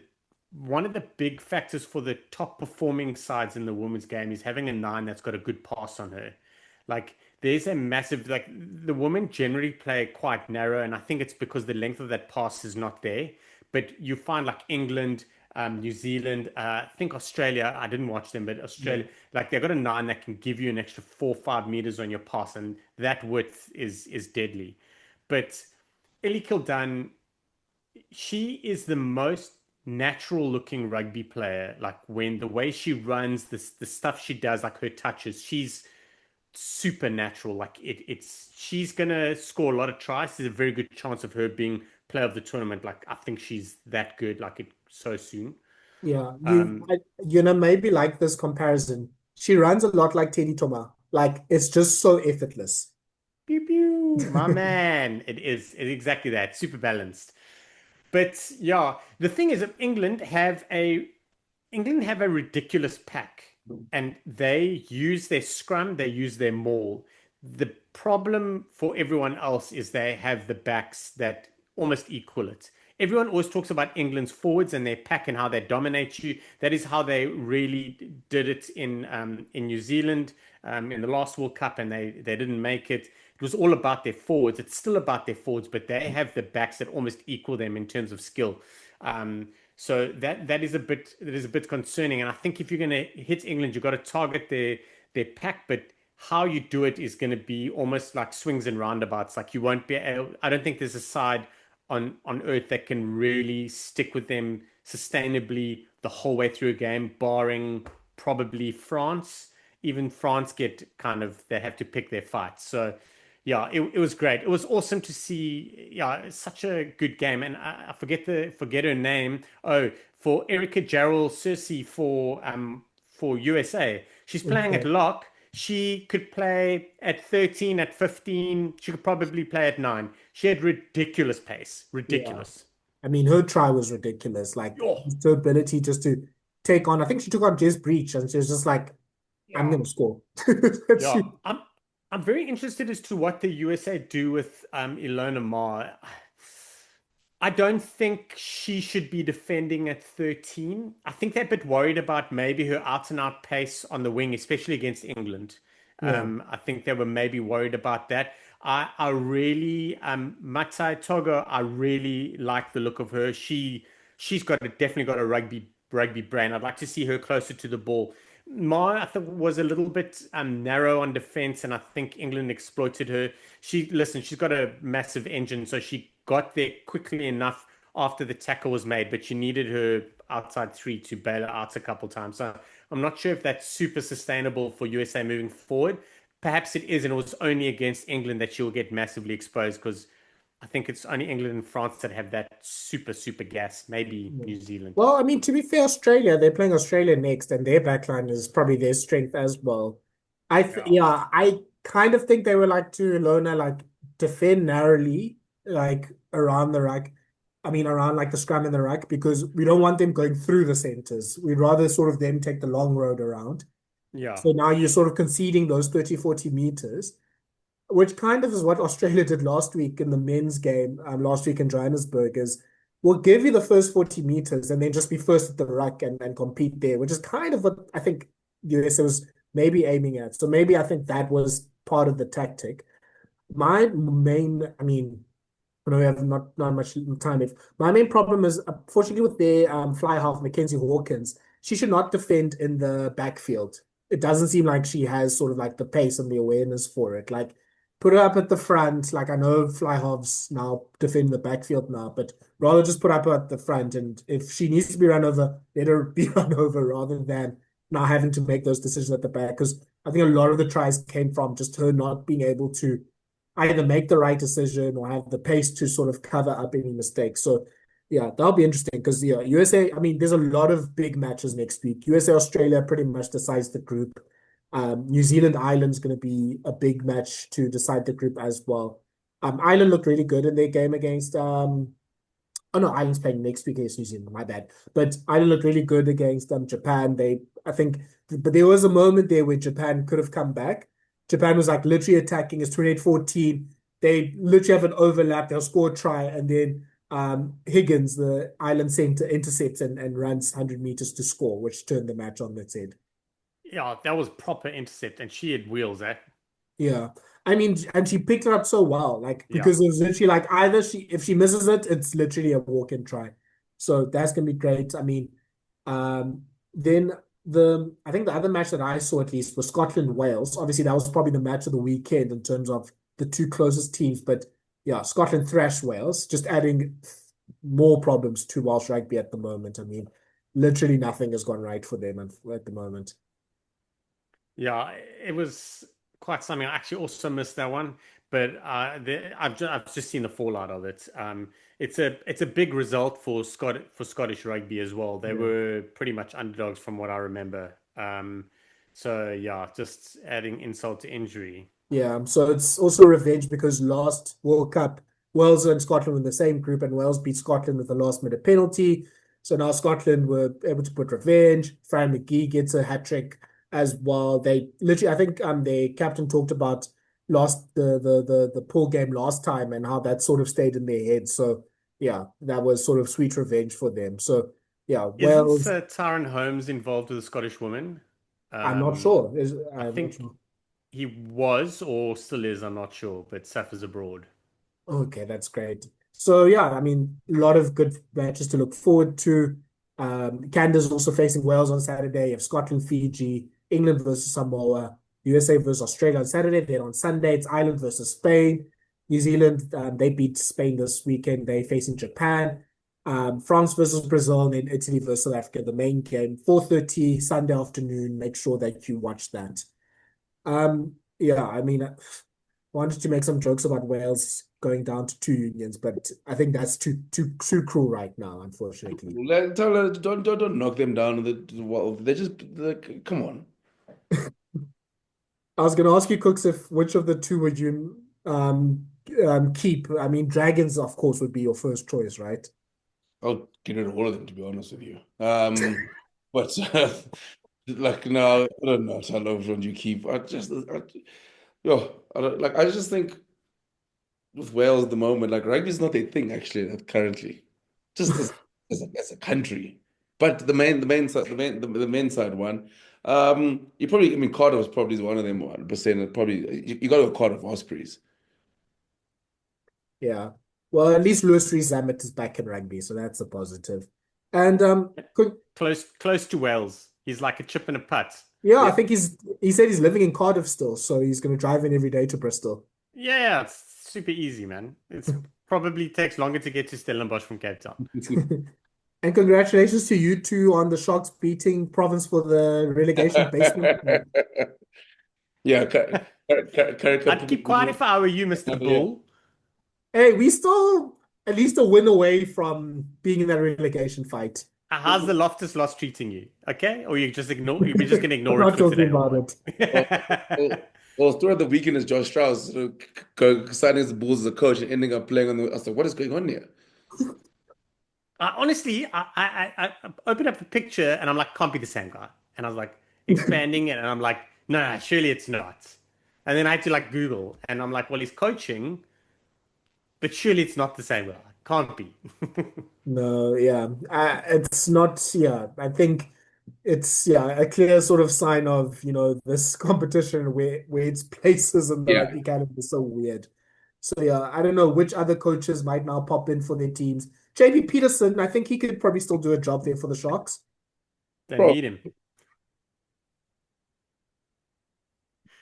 one of the big factors for the top performing sides in the women's game is having a nine that's got a good pass on her. Like there's a massive like the women generally play quite narrow, and I think it's because the length of that pass is not there. But you find like England, New Zealand, I think Australia. I didn't watch them, but Yeah. Australia, like they've got a nine that can give you an extra 4 or 5 meters on your pass, and that width is deadly. But Ellie Kildan, she is the most natural looking rugby player. Like when the way she runs, the stuff she does, like her touches, she's super natural. Like it's she's gonna score a lot of tries. There's a very good chance of her being player of the tournament. Like I think she's that good. Like it so soon. Yeah, Um, maybe like this comparison. She runs a lot like Teddy Thomas. Like it's just so effortless. pew pew, my man. It's exactly that. Super balanced. But yeah, the thing is that England have a ridiculous pack, and they use their scrum, they use their maul. The problem for everyone else is they have the backs that almost equal it. Everyone always talks about England's forwards and their pack and how they dominate you. That is how they really did it in New Zealand in the last World Cup, and they didn't make it. It was all about their forwards. It's still about their forwards, but they have the backs that almost equal them in terms of skill. So that is a bit concerning. And I think if you're going to hit England, you've got to target their pack, but how you do it is going to be almost like swings and roundabouts. Like you won't be able, I don't think there's a side on earth that can really stick with them sustainably the whole way through a game, barring probably France. Even France get kind of they have to pick their fights. So yeah, it was great. It was awesome to see. Yeah, it's such a good game, and I forget her name. Oh, for Erica Jarrell Cersei for USA, she's playing at Okay. lock. She could play at 13, at 15. She could probably play at 9. She had ridiculous pace, Yeah. ridiculous. I mean, her try was ridiculous. Like Oh, just her ability just to take on. I think she took on Jez Breach, and she was just like, "I'm yeah. gonna score." Yeah, She, I'm very interested as to what the USA do with Ilona Ma. I don't think she should be defending at 13. I think they're a bit worried about maybe her out and out pace on the wing, especially against England. yeah, I think they were maybe worried about that. I really Matai Togo, I really like the look of her. She's definitely got a rugby brain. I'd like to see her closer to the ball. Ma, I think, was a little bit narrow on defense, and I think England exploited her. She's got a massive engine, so she got there quickly enough after the tackle was made, but she needed her outside three to bail her out a couple times. So I'm not sure if that's super sustainable for USA moving forward. Perhaps it is, and it was only against England that she'll get massively exposed because I think it's only England and France that have that super gas. Maybe yeah. New Zealand. Well, I mean, to be fair, Australia, they're playing Australia next, and their backline is probably their strength as well. Yeah. Yeah, I kind of think they were like to Lona, like defend narrowly, like around the ruck. I mean, around like the scrum and the ruck, because we don't want them going through the centers. We'd rather sort of them take the long road around. Yeah. So now you're sort of conceding those 30, 40 meters, which kind of is what Australia did last week in the men's game, last week in Johannesburg, is we'll give you the first 40 meters and then just be first at the ruck and compete there, which is kind of what I think the USA was maybe aiming at. So maybe I think that was part of the tactic. My main, I mean, I know we have not much time. If my main problem is, fortunately, with their fly half, Mackenzie Hawkins, she should not defend in the backfield. It doesn't seem like she has sort of like the pace and the awareness for it. Like, put her up at the front. Like, I know fly halves now defend the backfield now, but rather just put her up at the front. And if she needs to be run over, let her be run over rather than now having to make those decisions at the back. Because I think a lot of the tries came from just her not being able to either make the right decision or have the pace to sort of cover up any mistakes. So yeah, that'll be interesting because yeah, USA, I mean, there's a lot of big matches next week. USA, Australia pretty much decides the group. New Zealand, Ireland's going to be a big match to decide the group as well. Ireland looked really good in their game against oh no, Ireland's playing next week against New Zealand. My bad. But Ireland looked really good against Japan. I think, but there was a moment there where Japan could have come back. Japan was like literally attacking. It's 28-14. They literally have an overlap. They'll score a try, and then Higgins, the Ireland center, intercepts and runs 100 meters to score, which turned the match on its head. Yeah, that was proper intercept, and she had wheels, eh? Yeah. I mean, and she picked it up so well, like Yeah. because it was literally like either if she misses it, it's literally a walk-in try. So that's gonna be great. I mean, then I think the other match that I saw at least was Scotland Wales. Obviously, that was probably the match of the weekend in terms of the two closest teams. But yeah, Scotland thrashed Wales, just adding more problems to Welsh rugby at the moment. I mean, literally nothing has gone right for them at the moment. Yeah, it was quite something. I actually also missed that one, but I've just seen the fallout of it. It's a big result for Scottish rugby as well. They were pretty much underdogs from what I remember. So yeah, just adding insult to injury. Yeah, so it's also revenge because last World Cup, Wales and Scotland were in the same group, and Wales beat Scotland with a last-minute penalty. So now Scotland were able to put revenge. Fran McGee gets a hat trick as well. They literally, I think, their captain talked about the pool game last time and how that sort of stayed in their heads. So yeah, that was sort of sweet revenge for them. So yeah, Isn't Wales. Tyrone Holmes involved with a Scottish woman? I'm not sure. I I'm not think sure. he was or still is. I'm not sure, but suffers abroad. Okay, that's great. So yeah, I mean, a lot of good matches to look forward to. Canada's also facing Wales on Saturday. You have Scotland, Fiji, England versus Samoa, USA versus Australia on Saturday. Then on Sunday, it's Ireland versus Spain. New Zealand, they beat Spain this weekend. They're facing Japan. France versus Brazil, and then Italy versus South Africa, the main game. 4:30 Sunday afternoon. Make sure that you watch that. Yeah, I mean, I wanted to make some jokes about Wales going down to two unions, but I think that's too cruel right now, unfortunately. Don't knock them down. Well, come on. I was going to ask you, Cooks, if which of the two would you keep? I mean, Dragons, of course, would be your first choice, right? I'll get rid of all of them, to be honest with you. But like no, I don't know. I love one you keep. I just think with Wales at the moment, like rugby is not a thing actually currently, just as a country. But the main side, the men's side one, you probably, I mean, Carter was probably one of them 100%. Probably you got to go Carter Ospreys. Yeah. Well, at least Louis Rees-Zammit is back in rugby, so that's a positive. And Close to Wales. He's like a chip in a putt. yeah, I think he said he's living in Cardiff still, so he's going to drive in every day to Bristol. Yeah, it's super easy, man. It's probably takes longer to get to Stellenbosch from Cape Town. And congratulations to you two on the Sharks beating Province for the relegation basement. Yeah, I'd keep quiet if I were you, Mr. Bull. Hey, we still at least a win away from being in that relegation fight. How's the Loftus loss treating you? Okay, or you just ignore? You're just gonna ignore I'm it not for talking today. about it. Well, story of the weekend is Josh Strauss signing as the Bulls as a coach and ending up playing on the. I was like, what is going on here? Honestly, I opened up the picture and I'm like, can't be the same guy. And I was like expanding it and I'm like, no, surely it's not. And then I had to like Google and I'm like, well, he's coaching, but surely it's not the same guy. Can't be. No, yeah, it's not. Yeah, I think it's a clear sort of sign of this competition where its places in the Yeah. rugby calendar is so weird. So yeah, I don't know which other coaches might now pop in for their teams. JB Peterson, I think he could probably still do a job there for the Sharks. They Bro, need him.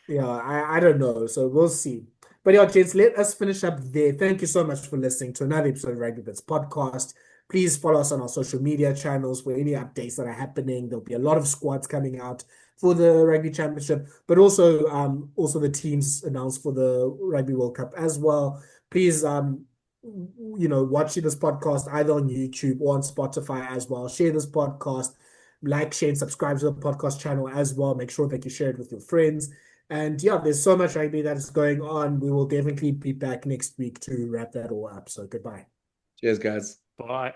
Yeah, I don't know. So we'll see. But yeah, gents, let us finish up there. Thank you so much for listening to another episode of Rugby Bits podcast. Please follow us on our social media channels for any updates that are happening. There'll be a lot of squads coming out for the Rugby Championship, but also the teams announced for the Rugby World Cup as well. Please watch this podcast either on YouTube or on Spotify as well. Share this podcast, like, share, and subscribe to the podcast channel as well. Make sure that you share it with your friends. And yeah, there's so much rugby that is going on. We will definitely be back next week to wrap that all up. So goodbye. cheers, guys. Bye.